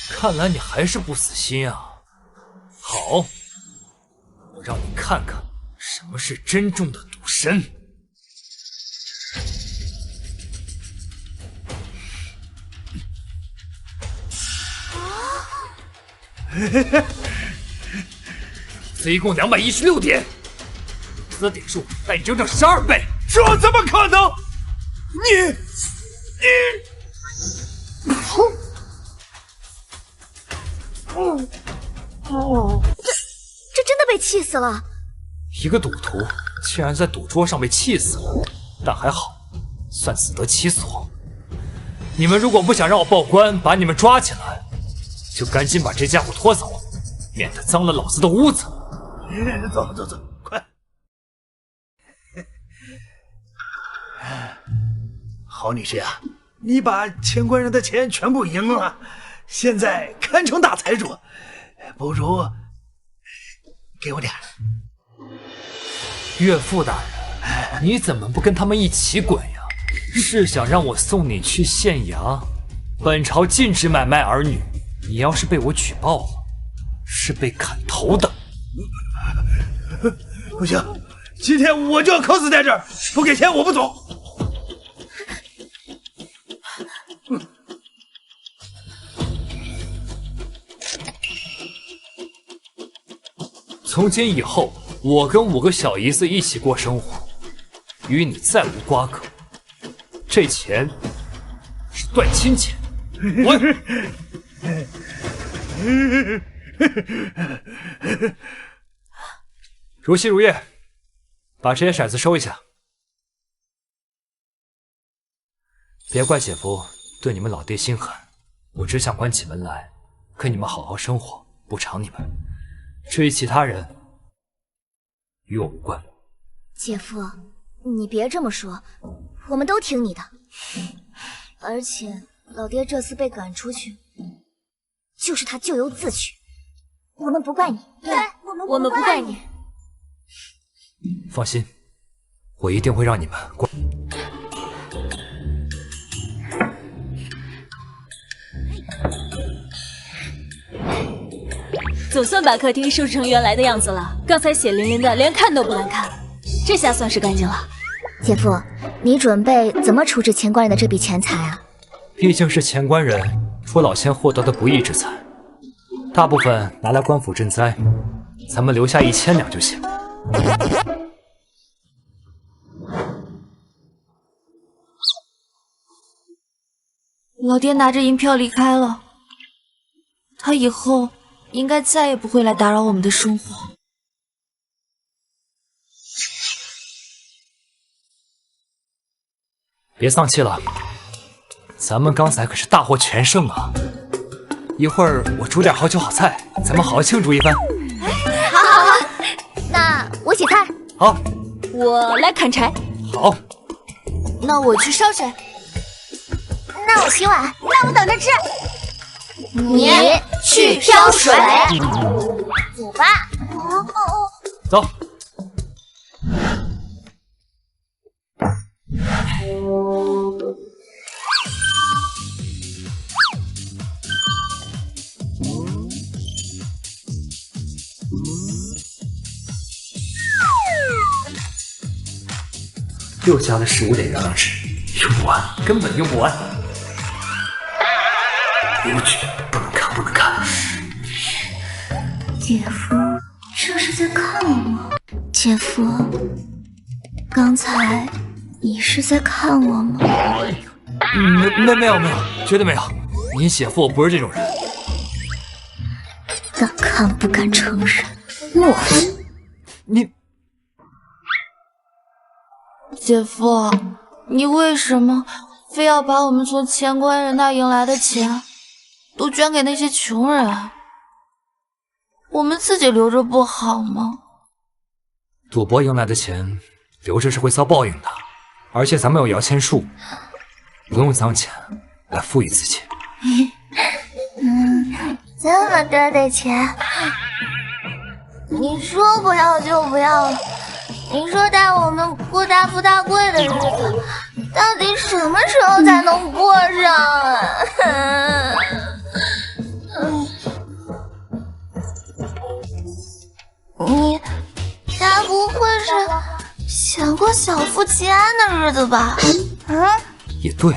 看来你还是不死心啊！好，我让你看看什么是真正的赌神。这一共216点，此点数大你整整12倍，这怎么可能？你。这真的被气死了！一个赌徒竟然在赌桌上被气死了，但还好，算死得其所。你们如果不想让我报官把你们抓起来，就赶紧把这家伙拖走，免得脏了老子的屋子。走，快！好女婿啊，你把钱官人的钱全部赢了，现在堪称大财主，不如给我点。岳父大人，你怎么不跟他们一起滚呀？是想让我送你去县衙？本朝禁止买卖儿女，你要是被我举报了，是被砍头的。不行，今天我就要渴死在这儿，不给钱我不走。从今以后，我跟5个小姨子一起过生活，与你再无瓜葛。这钱是断亲钱，我。如曦如叶，把这些骰子收一下。别怪姐夫对你们老爹心狠，我只想关起门来跟你们好好生活，补偿你们。至于其他人，与我无关。姐夫，你别这么说，我们都听你的。而且老爹这次被赶出去，就是他咎由自取，我们不怪你。对，我们不怪你。放心，我一定会让你们乖。总算把客厅收拾成原来的样子了。刚才血淋淋的，连看都不敢看，这下算是干净了。姐夫，你准备怎么处置钱官人的这笔钱财啊？毕竟是钱官人托老仙获得的不义之财，大部分拿来官府赈灾，咱们留下1000两就行。老爹拿着银票离开了，他以后应该再也不会来打扰我们的生活。别丧气了，咱们刚才可是大获全胜啊！一会儿我煮点好酒好菜，咱们好好庆祝一番。好，那我洗菜。好，我来砍柴。好，那我去烧水。那我洗碗。那我等着吃。你去挑水。走吧。走。又加了15点原谅值，用不完，根本用不完。不去，不能看，不能看。姐夫，这是在看我？姐夫，刚才你是在看我吗？没有，绝对没有。你姐夫我不是这种人。敢看不敢承认，懦夫！你。姐夫，你为什么非要把我们从钱官人那赢来的钱都捐给那些穷人？我们自己留着不好吗？赌博赢来的钱留着是会遭报应的，而且咱们有摇钱树，不用脏钱来富裕自己。这么多的钱，你说不要就不要了。你说带我们过大富大贵的日子，到底什么时候才能过上啊？你该不会是想过小富即安的日子吧？也对，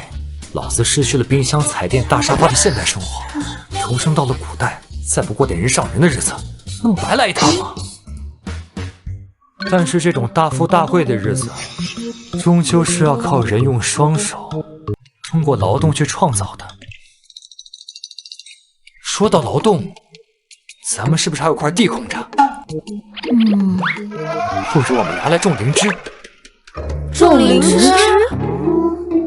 老子失去了冰箱、彩电、大沙发的现代生活，重生到了古代，再不过点人上人的日子，那么白来一趟吗？但是这种大富大贵的日子，终究是要靠人用双手，通过劳动去创造的。说到劳动，咱们是不是还有块地空着？不如我们拿来种灵芝。种灵芝？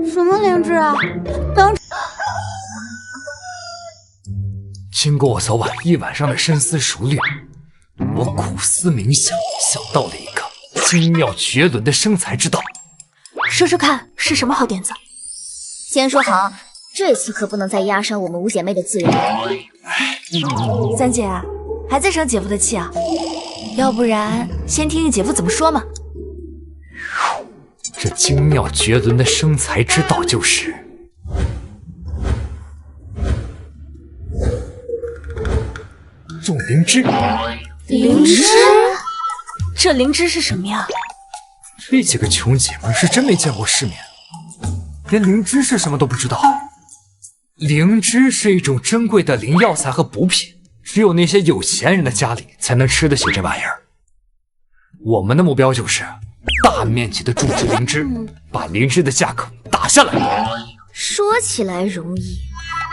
什么灵芝啊？经过我昨晚1晚上的深思熟虑，我苦思冥想，想到了一个精妙绝伦的生财之道。说说看，是什么好点子？先说好，这次可不能再压伤我们五姐妹的自由。三姐，还在生姐夫的气啊？要不然先听听姐夫怎么说嘛。这精妙绝伦的生财之道就是种灵芝。灵芝？这灵芝是什么呀？这几个穷姐们是真没见过世面，连灵芝是什么都不知道。灵芝是一种珍贵的灵药材和补品，只有那些有钱人的家里才能吃得起这玩意儿。我们的目标就是大面积的种植灵芝，把灵芝的价格打下来。说起来容易，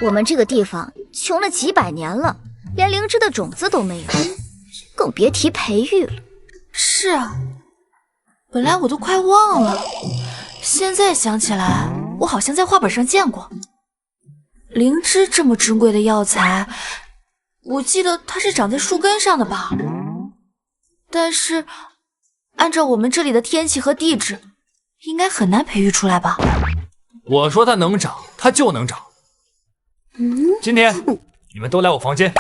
我们这个地方穷了几百年了，连灵芝的种子都没有，更别提培育了。是啊，本来我都快忘了，现在想起来，我好像在画本上见过。灵芝这么珍贵的药材，我记得它是长在树根上的吧？但是按照我们这里的天气和地质，应该很难培育出来吧？我说它能长，它就能长。今天你们都来我房间，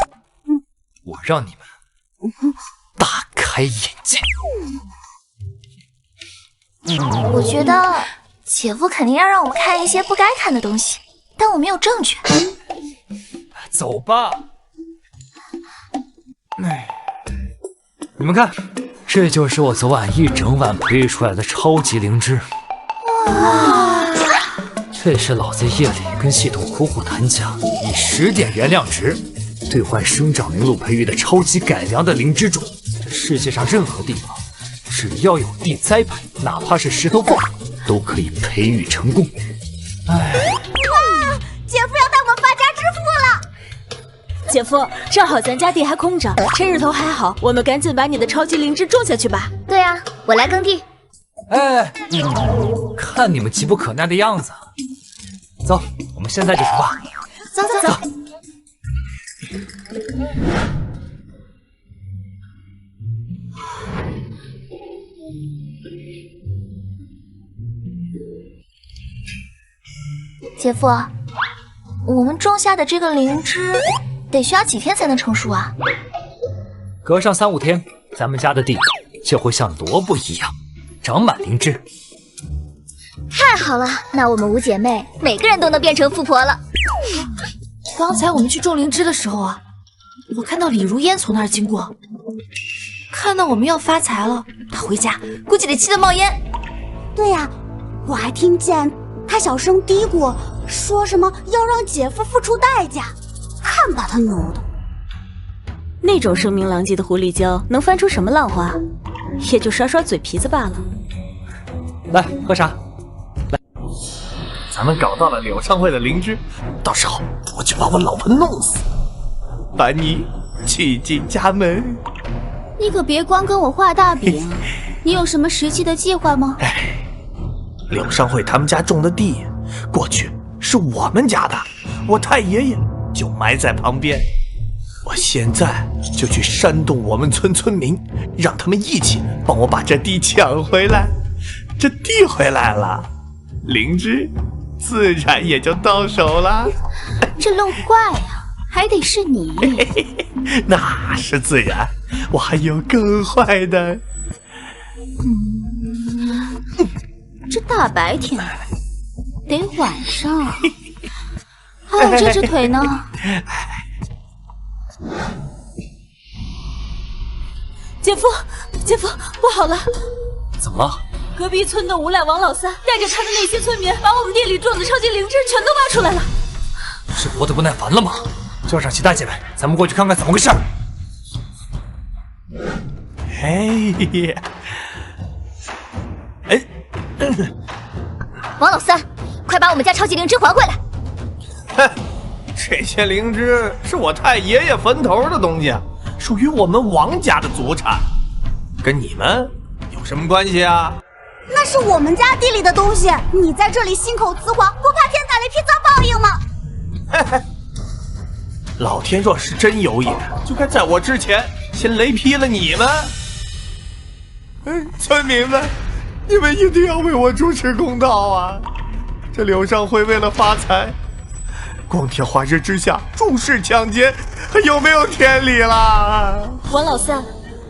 我让你们大开眼界。我觉得姐夫肯定要让我们看一些不该看的东西，但我没有证据。走吧。你们看，这就是我昨晚一整晚培育出来的超级灵芝。哇！这是老子夜里跟系统苦苦谈价，以10点原量值兑换生长灵露培育的超级改良的灵芝种。世界上任何地方，只要有地栽培，哪怕是石头缝，都可以培育成功。哇！姐夫要带我们发家致富了！姐夫，正好咱家地还空着，趁日头还好，我们赶紧把你的超级灵芝种下去吧。对啊，我来耕地。看你们急不可耐的样子，走，我们现在就出发。走走走。姐夫，我们种下的这个灵芝得需要几天才能成熟啊？隔上3、5天，咱们家的地就会像萝卜一样长满灵芝。太好了，那我们五姐妹每个人都能变成富婆了。刚才我们去种灵芝的时候啊，我看到李如烟从那儿经过，看到我们要发财了，她回家估计得气得冒烟。对呀，我还听见她小声嘀咕，说什么要让姐夫付出代价，看把她牛的。那种声名狼藉的狐狸精能翻出什么浪花？也就耍耍嘴皮子罢了。来，喝茶。来，咱们搞到了柳上惠的灵芝，到时候我就把我老婆弄死，把你娶进家门。你可别光跟我画大饼，你有什么实际的计划吗？柳上惠他们家种的地，过去是我们家的，我太爷爷就埋在旁边。我现在就去煽动我们村民，让他们一起帮我把这地抢回来。这地回来了，灵芝自然也就到手了。这漏怪啊，还得是你。那是自然，我还有更坏的。这大白天得晚上，还有这只腿呢。姐夫，姐夫，不好了！怎么了？隔壁村的无赖王老三带着他的那些村民，把我们地里种的超级灵芝全都挖出来了。是活得不耐烦了吗？叫上其他姐妹，咱们过去看看怎么回事。王老三，快把我们家超级灵芝还回来！哼，这些灵芝是我太爷爷坟头的东西，属于我们王家的祖产，跟你们有什么关系啊？那是我们家地里的东西，你在这里信口雌黄，不怕天打雷劈遭报应吗？老天若是真有眼，就该在我之前先雷劈了你们。村民们，你们一定要为我主持公道啊！这柳上惠为了发财，光天化日之下注视抢劫，有没有天理啦？王老三，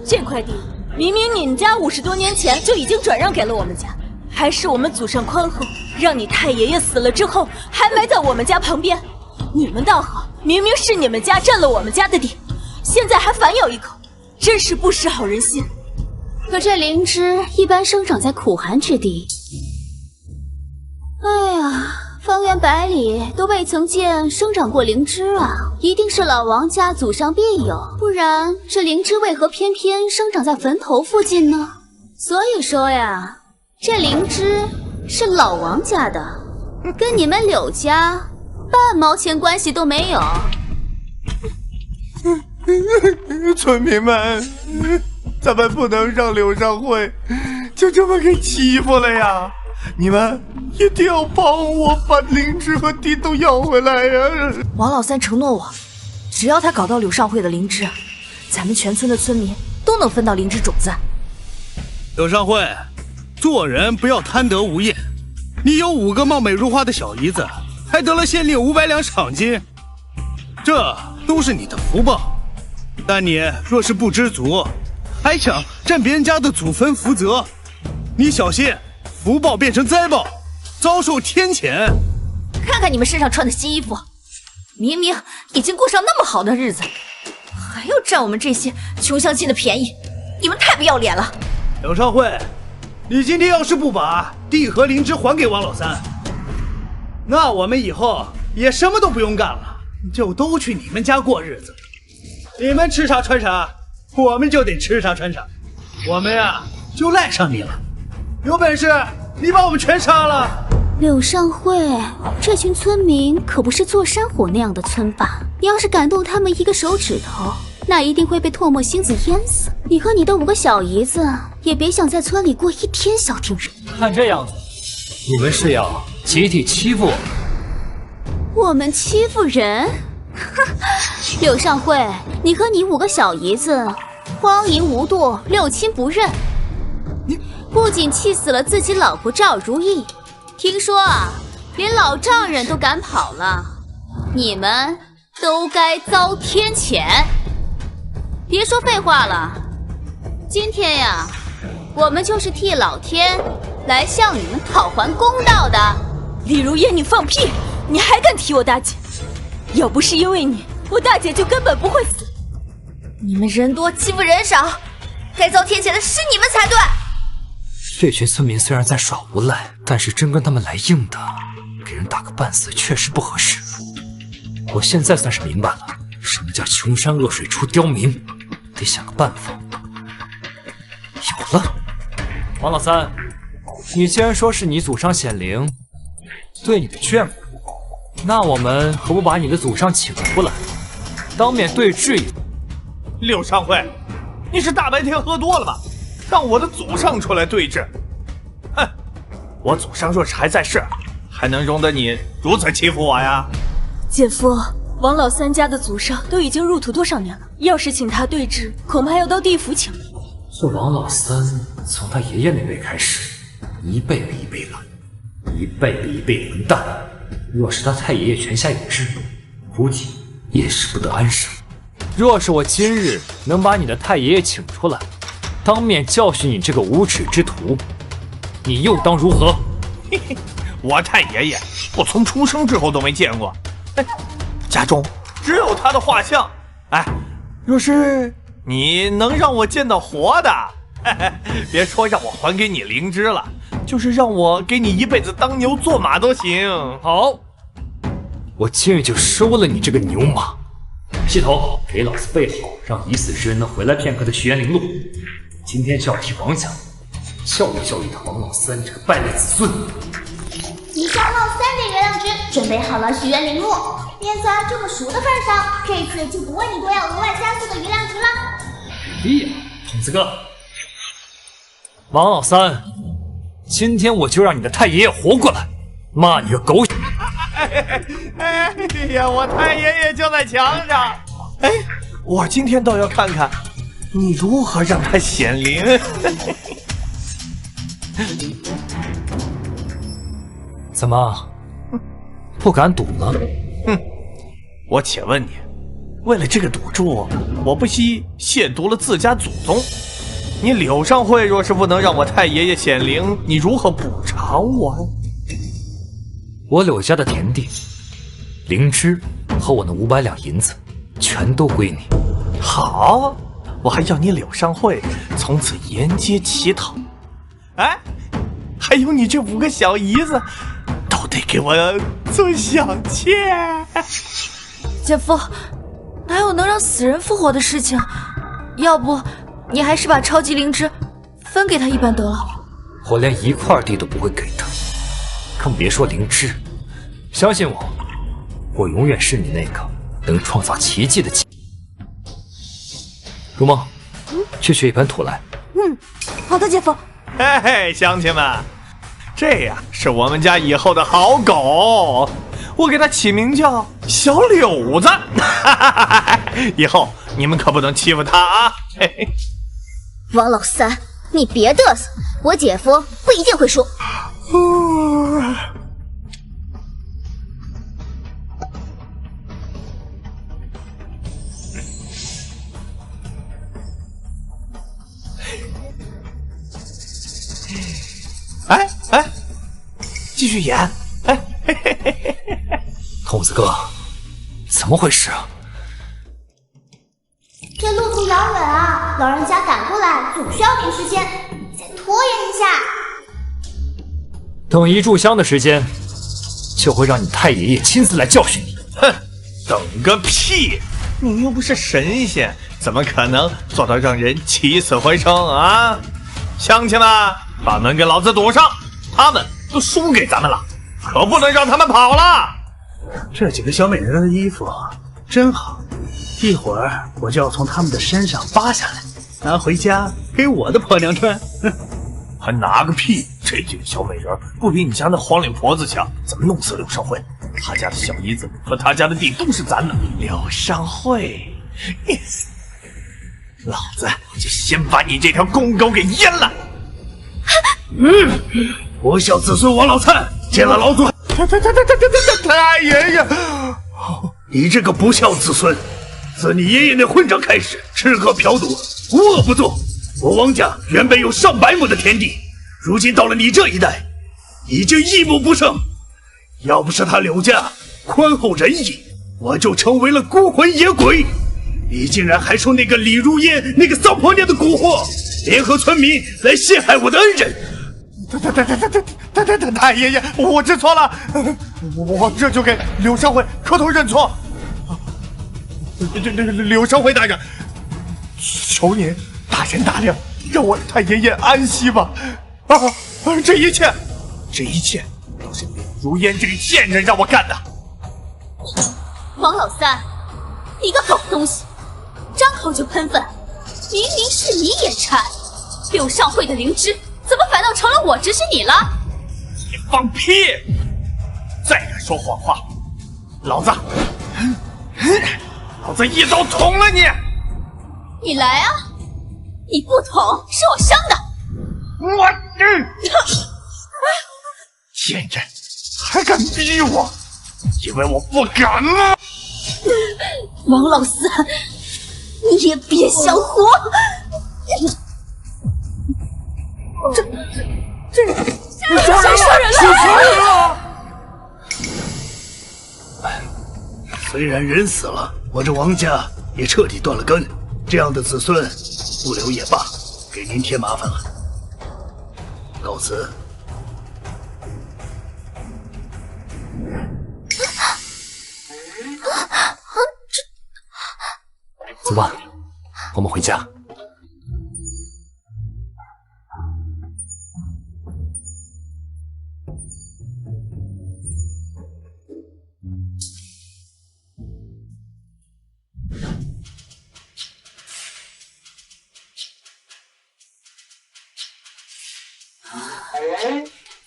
这块地明明你们家50多年前就已经转让给了我们家，还是我们祖上宽厚，让你太爷爷死了之后还埋在我们家旁边。你们倒好，明明是你们家占了我们家的地，现在还反咬一口，真是不识好人心。可这灵芝一般生长在苦寒之地，哎呀，方圆百里都未曾见生长过灵芝啊！一定是老王家祖上必有，不然这灵芝为何偏偏生长在坟头附近呢？所以说呀，这灵芝是老王家的，跟你们柳家半毛钱关系都没有。村民们，咱们不能让柳上惠就这么给欺负了呀！你们一定要帮我把灵芝和地都要回来呀！王老三承诺我，只要他搞到柳上惠的灵芝，咱们全村的村民都能分到灵芝种子。柳上惠，做人不要贪得无厌。你有5个貌美如花的小姨子，还得了县令500两赏金，这都是你的福报。但你若是不知足，还想占别人家的祖坟福泽，你小心福报变成灾报，遭受天谴。看看你们身上穿的新衣服，明明已经过上那么好的日子，还要占我们这些穷乡亲的便宜，你们太不要脸了！柳上惠，你今天要是不把地和灵芝还给王老三，那我们以后也什么都不用干了，就都去你们家过日子。你们吃啥穿啥，我们就得吃啥穿啥，我们呀就赖上你了。有本事你把我们全杀了！柳上惠，这群村民可不是座山虎那样的村霸，你要是敢动他们一个手指头，那一定会被唾沫星子淹死。你和你的5个小姨子也别想在村里过一天消停日。看这样子，你们是要集体欺负我？我们欺负人？哼！柳上惠，你和你5个小姨子荒淫无度，六亲不认，你不仅气死了自己老婆赵如意，听说啊，连老丈人都赶跑了，你们都该遭天谴。别说废话了，今天呀，我们就是替老天来向你们讨还公道的。李如烟，你放屁！你还敢提我大姐？要不是因为你，我大姐就根本不会死。你们人多欺负人少，该遭天谴的是你们才对。这群村民虽然在耍无赖，但是真跟他们来硬的，给人打个半死确实不合适。我现在算是明白了，什么叫穷山恶水出刁民，得想个办法。有了，王老三，你既然说是你祖上显灵，对你的眷顾，那我们何不把你的祖上请出来，当面对质一番？柳上惠，你是大白天喝多了吧？让我的祖上出来对质？哼！我祖上若是还在世，还能容得你如此欺负我呀？姐夫，王老三家的祖上都已经入土多少年了？要是请他对质，恐怕要到地府请命。这王老三从他爷爷那辈开始，一辈比一辈懒，一辈比一辈混蛋。若是他太爷爷泉下有知，估计也是不得安生。若是我今日能把你的太爷爷请出来，当面教训你这个无耻之徒，你又当如何？嘿嘿，我太爷爷我从出生之后都没见过，家中只有他的画像。哎，若是你能让我见到活的，别说让我还给你灵芝了，就是让我给你一辈子当牛做马都行。好，我今日就收了你这个牛马。系统，给老子备好让已死之人能回来片刻的许愿灵录。今天就要替王家教育教育他王老三这个败类子孙。你消耗3点月亮值，准备好了许愿灵录。念在这么熟的份上，这次就不问你多要额外加4个月亮值了。厉害，童子哥！王老三，今天我就让你的太爷爷活过来，骂你个狗血！哎呀，我太爷爷就在墙上。哎，我今天倒要看看你如何让他显灵。怎么，不敢赌了？哼，我且问你，为了这个赌注，我不惜亵渎了自家祖宗。你柳上惠若是不能让我太爷爷显灵，你如何补偿我？我柳家的田地、灵芝和我那500两银子，全都归你。好，我还要你柳上惠从此沿街乞讨。哎，还有你这5个小姨子，都得给我做小妾。姐夫，哪有能让死人复活的事情？要不你还是把超级灵芝分给他一半得了。我连1块地都不会给他，更别说灵芝。相信我，我永远是你那个能创造奇迹的妻。如梦，去取一盆土来。好的，姐夫。嘿嘿，乡亲们，这呀是我们家以后的好狗，我给它起名叫小柳子。以后你们可不能欺负它啊！嘿嘿。王老三，你别嘚瑟，我姐夫不一定会输。哎哎，继续演。哎，嘿嘿嘿嘿。童子哥，怎么回事啊？这路途遥远啊，老人家赶过来总需要点时间，再拖延一下。等一炷香的时间，就会让你太爷爷亲自来教训你。哼，等个屁！你又不是神仙，怎么可能做到让人起死回生啊？乡亲们，把门给老子堵上！他们都输给咱们了，可不能让他们跑了。这几个小美人的衣服真好，一会儿我就要从她们的身上扒下来，拿回家给我的婆娘穿。还拿个屁！这几个小美人不比你家那黄脸婆子强，怎么弄死柳上惠？他家的小姨子和他家的地都是咱的。柳上惠，老子就先把你这条公狗给阉了！不孝子孙王老三，见了老祖！太爷爷，你这个不孝子孙，自你爷爷那混账开始，吃喝嫖赌，无恶不作。我王家原本有上百亩的田地，如今到了你这一代，已经一亩不剩。要不是他柳家宽厚仁义，我就成为了孤魂野鬼。你竟然还收那个李如烟那个骚婆娘的蛊惑，联合村民来陷害我的恩人。太爷爷，我知错了，我这就给柳上惠磕头认错。柳上惠大人，求您大人大量，让我太爷爷安息吧！这一切都是李如烟这个贱人让我干的。王老三，你个狗东西，张口就喷粪，明明是你眼馋，柳上惠的灵芝怎么反倒成了我指使你了？你放屁！再敢说谎话，老子一刀捅了你！你来啊！你不捅是我生的。贱人，还敢逼我？以为我不敢吗？王老三，你也别想活！谁杀人了？虽然人死了，我这王家也彻底断了根，这样的子孙不留也罢，给您添麻烦了。告辞。走吧，我们回家。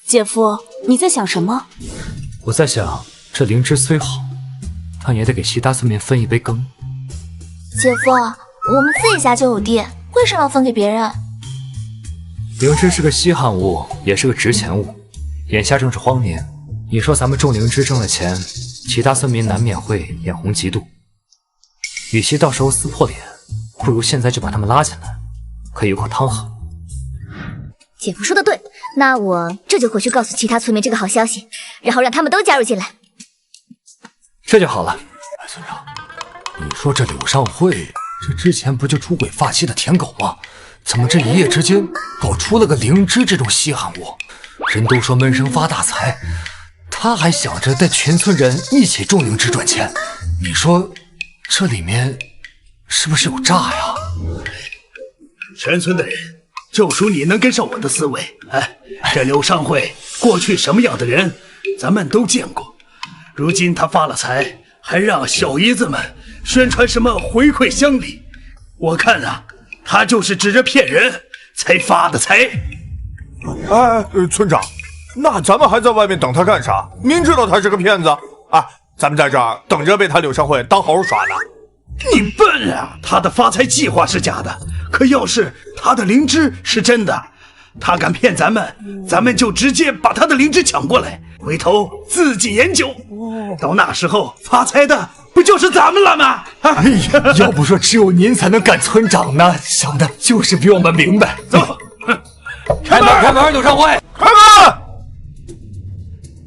姐夫，你在想什么？我在想，这灵芝虽好，但也得给其他村民分一杯羹。姐夫，我们自己家就有地，为什么要分给别人？灵芝是个稀罕物，也是个值钱物。眼下正是荒年，你说咱们众灵芝挣了钱，其他村民难免会眼红嫉妒。与其到时候撕破脸，不如现在就把他们拉进来，可以有口汤喝。姐夫说的对，那我这就回去告诉其他村民这个好消息，然后让他们都加入进来。这就好了。村长，你说这柳上惠，这之前不就出轨发妻的舔狗吗？怎么这一夜之间搞出了个灵芝这种稀罕物？人都说闷声发大财，他还想着带全村人一起种灵芝赚钱。你说这里面是不是有诈呀？全村的人，就属你能跟上我的思维。哎，这柳上惠过去什么样的人，咱们都见过。如今他发了财，还让小姨子们宣传什么回馈乡里。我看啊，他就是指着骗人才发的财。村长，那咱们还在外面等他干啥？明知道他是个骗子啊！咱们在这儿等着被他柳上惠当猴耍呢。你笨啊！他的发财计划是假的，可要是他的灵芝是真的，他敢骗咱们，咱们就直接把他的灵芝抢过来，回头自己研究。到那时候发财的不就是咱们了吗？哎呀，要不说只有您才能干村长呢，想的就是比我们明白。走，开门！开门！柳上惠，开门！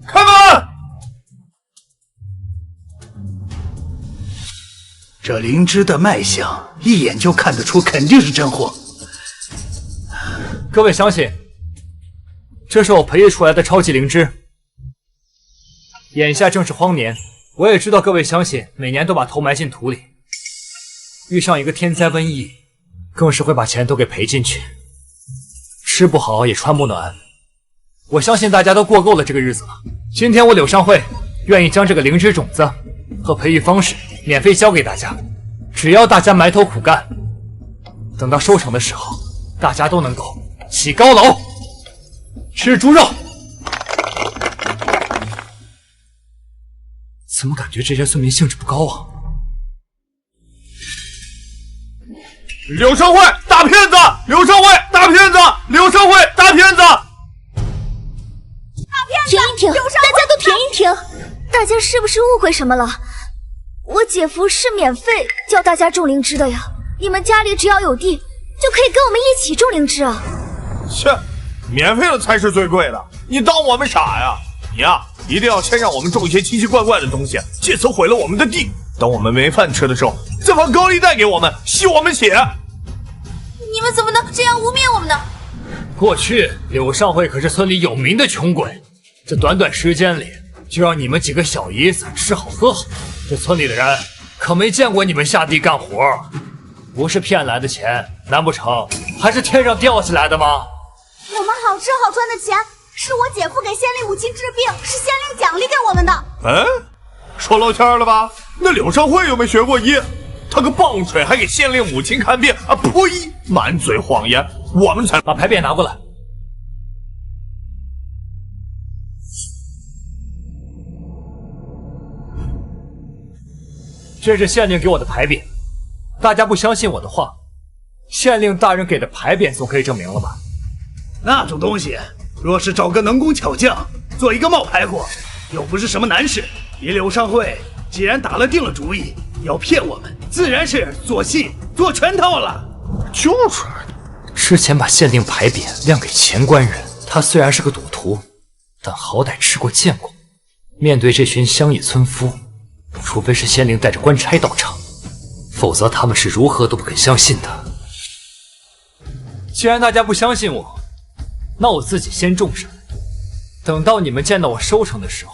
开门！这灵芝的卖相，一眼就看得出肯定是真货。各位乡亲，这是我培育出来的超级灵芝。眼下正是荒年，我也知道各位乡亲每年都把头埋进土里，遇上一个天灾瘟疫，更是会把钱都给赔进去，吃不好也穿不暖。我相信大家都过够了这个日子了。今天我柳上惠愿意将这个灵芝种子和培育方式免费教给大家，只要大家埋头苦干，等到收成的时候，大家都能够起高楼，吃猪肉。怎么感觉这些村民兴致不高啊？柳上惠大骗子！柳上惠大骗子！柳上惠大骗子！停一停，大家都停一停！大家是不是误会什么了？我姐夫是免费教大家种灵芝的呀，你们家里只要有地，就可以跟我们一起种灵芝啊！切，免费的才是最贵的，你当我们傻呀？你呀，一定要先让我们种一些奇奇怪怪的东西，借此毁了我们的地。等我们没饭吃的时候，再把高利贷给我们，吸我们血。你们怎么能这样污蔑我们呢？过去柳上惠可是村里有名的穷鬼，这短短时间里就让你们几个小姨子吃好喝好，这村里的人可没见过你们下地干活，不是骗来的钱，难不成还是天上掉下来的吗？我们好吃好穿的钱是我姐夫给县令母亲治病，是县令奖励给我们的。说漏天了吧？那柳上惠又没学过医，他个棒槌还给县令母亲看病啊！呸！满嘴谎言，我们才把牌匾拿过来。这是县令给我的牌匾，大家不相信我的话，县令大人给的牌匾总可以证明了吧？那种东西，若是找个能工巧匠做一个冒牌货，又不是什么难事。你柳上惠既然打了定了主意要骗我们，自然是做戏做全套了。就是，之前把县令牌匾亮给前官人，他虽然是个赌徒，但好歹吃过见过。面对这群乡野村夫，除非是县令带着官差到场，否则他们是如何都不肯相信的。既然大家不相信我，那我自己先种上，等到你们见到我收成的时候，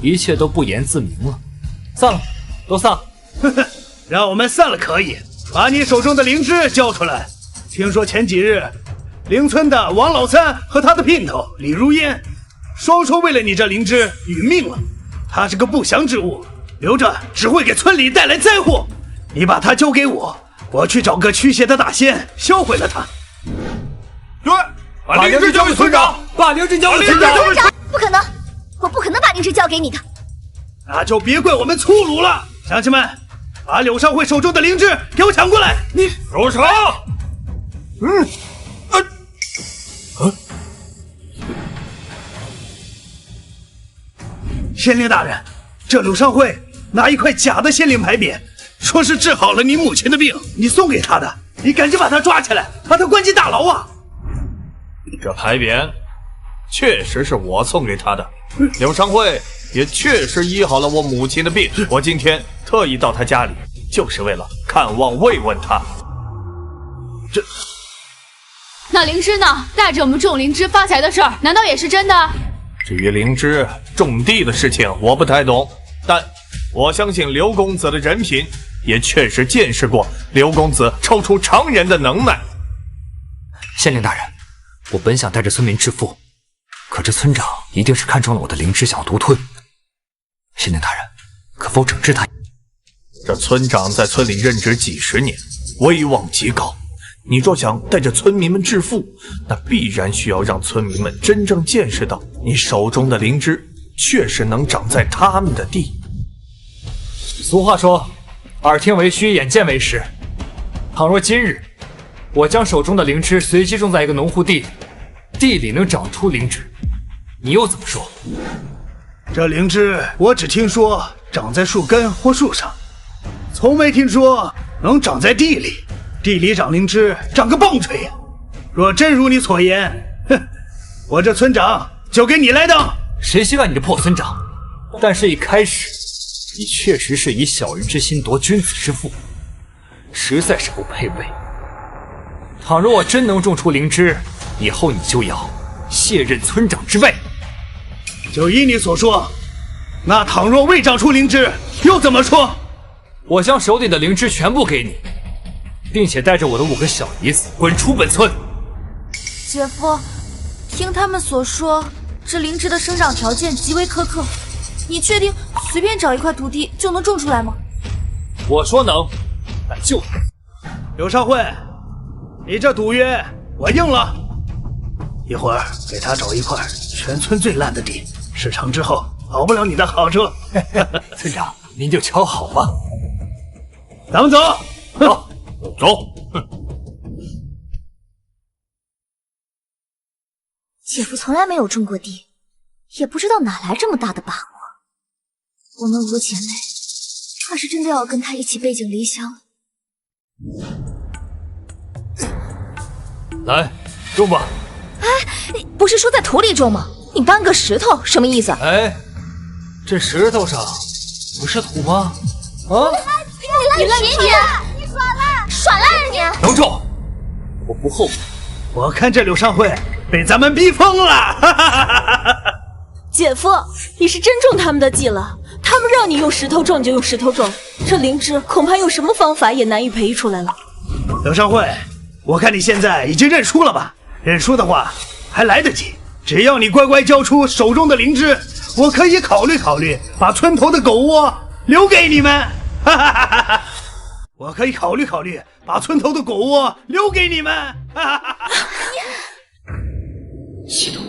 一切都不言自明了。散了，都散了。让我们散了可以，把你手中的灵芝交出来。听说前几日邻村的王老三和他的姘头李如烟，双双为了你这灵芝殒命了。他是个不祥之物，留着只会给村里带来灾祸。你把它交给我，我去找个驱邪的大仙销毁了它。对，把灵芝交给村长，把灵芝交给村长。不可能，我不可能把灵芝交给你的。那就别怪我们粗鲁了，乡亲们，把柳上惠手中的灵芝给我抢过来！你住手！县令大人，这柳上惠拿一块假的县令牌匾，说是治好了你母亲的病，你送给他的，你赶紧把他抓起来，把他关进大牢啊！这牌匾确实是我送给他的，柳上惠也确实医好了我母亲的病。我今天特意到他家里，就是为了看望慰问他。那灵芝呢？带着我们种灵芝发财的事儿，难道也是真的？至于灵芝种地的事情，我不太懂，但我相信刘公子的人品，也确实见识过刘公子超出常人的能耐。县令大人，我本想带着村民致富，可这村长一定是看中了我的灵芝，想要独吞。县令大人，可否整治他？这村长在村里任职几十年，威望极高。你若想带着村民们致富，那必然需要让村民们真正见识到你手中的灵芝确实能长在他们的地。俗话说，耳听为虚，眼见为实。倘若今日我将手中的灵芝随机种在一个农户地里，地里能长出灵芝，你又怎么说？这灵芝我只听说长在树根或树上，从没听说能长在地里。地里长灵芝，长个棒槌呀！若真如你所言，哼，我这村长就给你来当。谁稀罕你的破村长？但是一开始，你确实是以小人之心夺君子之腹，实在是不配位。倘若我真能种出灵芝，以后你就要卸任村长之位。就依你所说，那倘若未长出灵芝，又怎么说？我将手里的灵芝全部给你，并且带着我的5个小姨子滚出本村。姐夫，听他们所说，这灵芝的生长条件极为苛刻，你确定随便找一块土地就能种出来吗？我说能，那就能。柳少慧，你这赌约我应了。一会儿给他找一块全村最烂的地，事成之后讨不了你的好处。村长，您就瞧好吧。咱们走。走。走！姐夫从来没有种过地，也不知道哪来这么大的把握。我们5个姐妹，怕是真的要跟他一起背井离乡了。来，种吧。哎，不是说在土里种吗？你搬个石头，什么意思？哎，这石头上不是土吗？啊！你烂皮你！耍赖啊你！能种，我不后悔。我看这柳上惠被咱们逼疯了。姐夫，你是真中他们的计了。他们让你用石头种就用石头种，这灵芝恐怕用什么方法也难以培育出来了。柳上惠，我看你现在已经认输了吧？认输的话还来得及，只要你乖乖交出手中的灵芝，我可以考虑考虑把村头的狗窝留给你们。我可以考虑考虑把村头的狗窝留给你们。系统，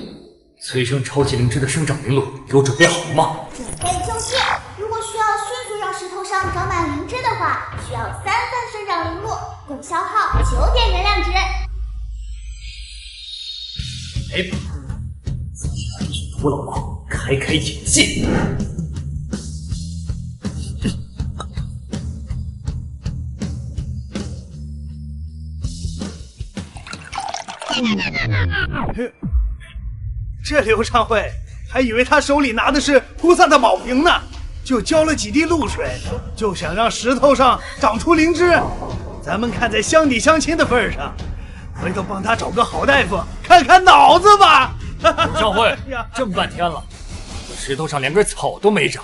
催生超级灵芝的生长灵路给我准备好了吗？准备就绪。如果需要迅速让石头上长满灵芝的话，需要3份生长灵露，共消耗9点能量值。哎，徒劳了，开开眼界。这刘畅慧还以为他手里拿的是菩萨的宝瓶呢，就浇了几滴露水，就想让石头上长出灵芝。咱们看在乡里乡亲的份上，回头帮他找个好大夫看看脑子吧。刘畅慧，这么半天了，石头上连根草都没长，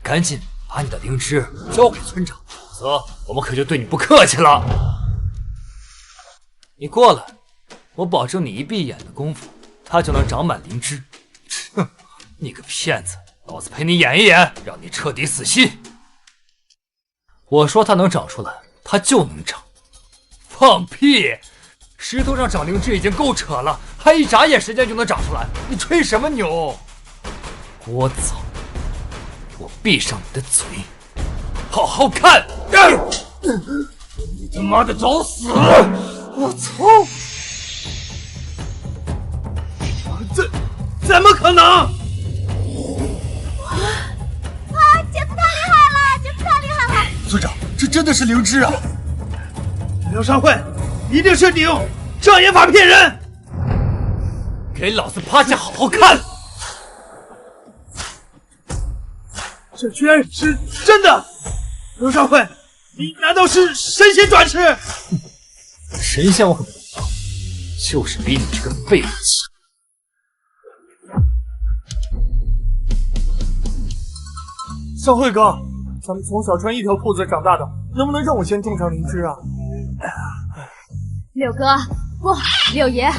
赶紧把你的灵芝交给村长，否则我们可就对你不客气了。你过来，我保证你一闭眼的功夫，它就能长满灵芝。哼，你个骗子，老子陪你演一演，让你彻底死心。我说它能长出来，它就能长。放屁！石头上长灵芝已经够扯了，还一眨眼时间就能长出来，你吹什么牛？聒噪！我闭上你的嘴，好好看！你他妈的找死！我操！怎么可能？村长，这真的是灵芝啊！刘少慧，一定是你用障眼法骗人！给老子趴下，好好看！这居然是真的！刘少慧，你难道是神仙转世？神仙我可不懂，就是比你这个废物强。少慧哥，咱们从小穿一条裤子长大的，能不能让我先种上灵芝啊？六哥，不，六爷，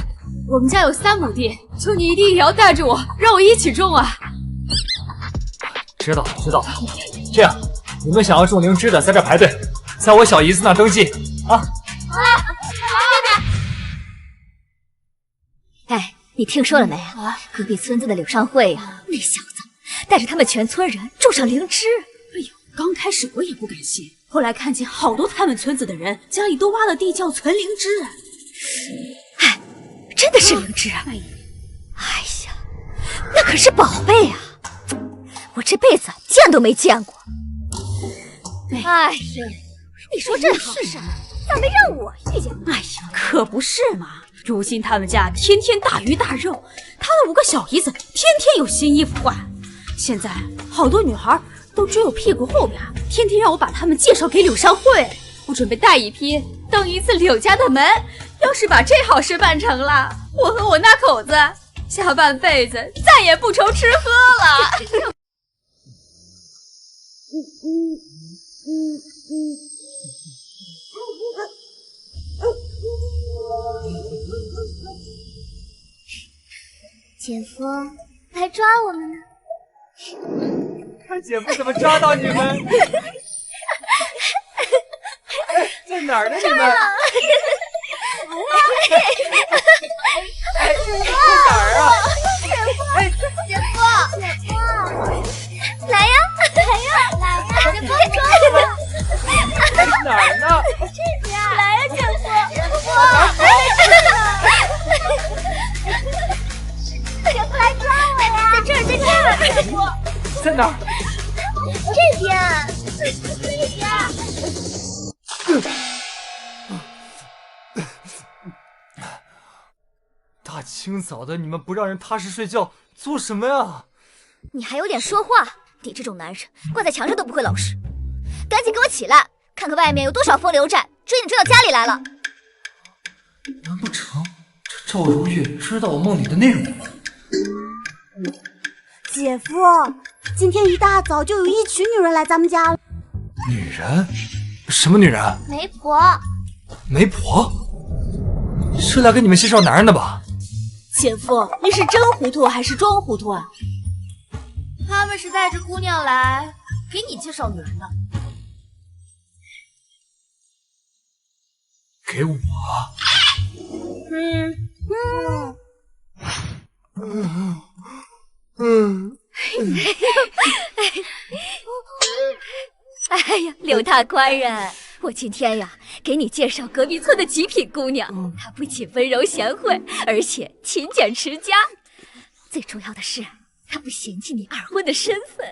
我们家有3亩地，求你一定也要带着我，让我一起种啊！知道。这样，你们想要种灵芝的，在这排队，在我小姨子那登记啊。哎，你听说了没啊？隔壁村子的柳上惠呀，那小子带着他们全村人种上灵芝。哎呦，刚开始我也不敢信，后来看见好多他们村子的人家里都挖了地窖存灵芝。哎，真的是灵芝啊！哎呀，那可是宝贝啊！我这辈子见都没见过。哎呀，你说这好事咋没让我遇见？哎呀，可不是嘛！如今他们家天天大鱼大肉，他的5个小姨子天天有新衣服换。现在好多女孩都追我屁股后边，天天让我把他们介绍给柳上惠。我准备带一批登一次柳家的门。要是把这好事办成了，我和我那口子下半辈子再也不愁吃喝了。姐夫来抓我们呢。看姐夫怎么抓到你们！在哪儿呢？你们？哎，在哪儿啊？姐夫，来呀，姐夫抓我们！在哪儿呢？这边，来呀，姐夫，姐夫来抓我呀！在这儿，姐夫，在哪儿？这边。大清早的，你们不让人踏实睡觉，做什么呀？你还有点说话？你这种男人挂在墙上都不会老实，赶紧给我起来，看看外面有多少风流债追你追到家里来了。难不成这赵如月知道我梦里的内容了？姐夫，今天一大早就有一群女人来咱们家了。女人？什么女人？媒婆。媒婆？是来给你们介绍男人的吧？姐夫，你是真糊涂还是装糊涂啊？他们是带着姑娘来给你介绍女人的。给我？哎呀，刘大官人，我今天呀给你介绍隔壁村的极品姑娘，她不仅温柔贤惠，而且勤俭持家，最重要的是她不嫌弃你二婚的身份。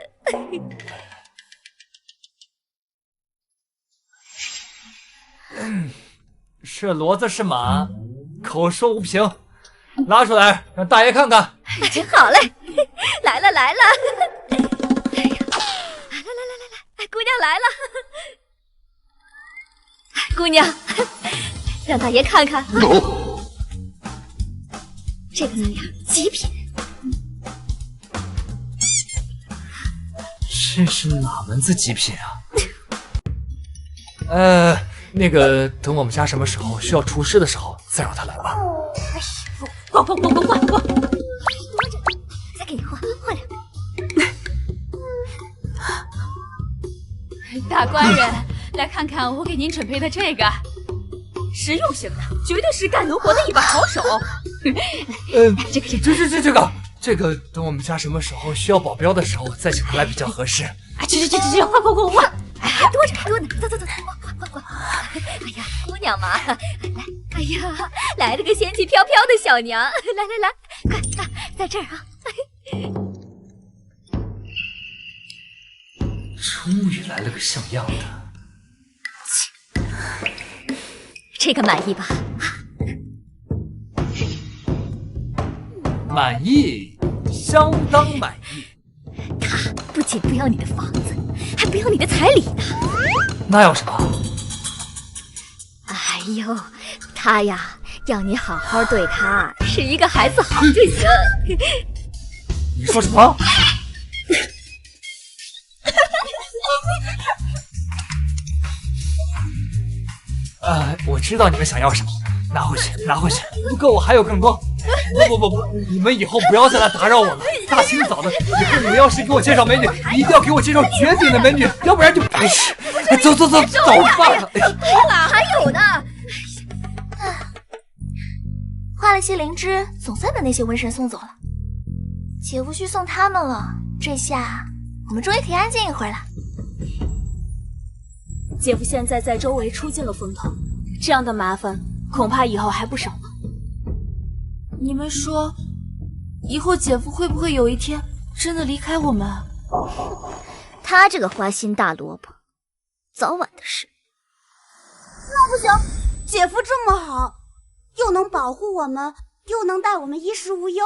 是骡子是马，口说无凭，拉出来让大爷看看。好嘞，来了。哎呀，来，姑娘来了。姑娘，让大爷看看。这个怎么样？极品。这是哪门子极品啊？那个，等我们家什么时候需要厨师的时候，再让他来吧。哎呀，滚！再给你换两个。大官人，来看看我给您准备的这个，实用型的，绝对是干农活的一把好手。这个，等我们家什么时候需要保镖的时候，再请他来比较合适。哎，去，换！哎，多呢，走，换！哎呀，姑娘嘛，来，哎呀，来了个仙气飘飘的小娘，来，快，在这儿啊！终于来了个像样的。这个满意吧？满意，相当满意。他不仅不要你的房子，还不要你的彩礼呢。那要什么？哎呦，他呀，要你好好对他，是一个孩子好就行。你说什么？我知道你们想要什么，拿回去，拿回去。不够，我还有更多。不，你们以后不要再来打扰我了。大清早的，以后你们要是给我介绍美女，一定要给我介绍绝顶的美女，要不然就白痴。走吧。还有呢。花了些灵芝，总算把那些瘟神送走了。姐夫去送他们了，这下我们终于可以安静一会儿了。姐夫现在在周围出尽了风头，这样的麻烦恐怕以后还不少呢。你们说，以后姐夫会不会有一天真的离开我们？他这个花心大萝卜，早晚的事。那不行，姐夫这么好，又能保护我们，又能带我们衣食无忧。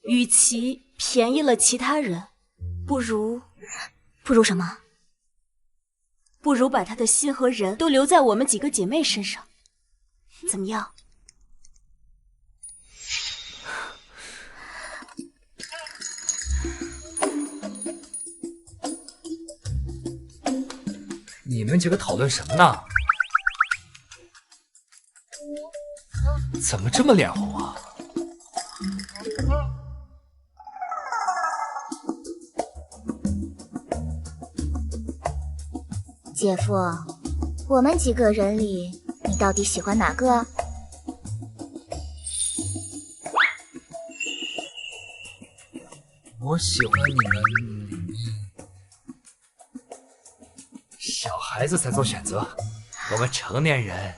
与其便宜了其他人，不如什么？不如把他的心和人都留在我们几个姐妹身上，怎么样？你们几个讨论什么呢？怎么这么脸红啊？姐夫，我们几个人里，你到底喜欢哪个啊？我喜欢你们里面，小孩子才做选择，我们成年人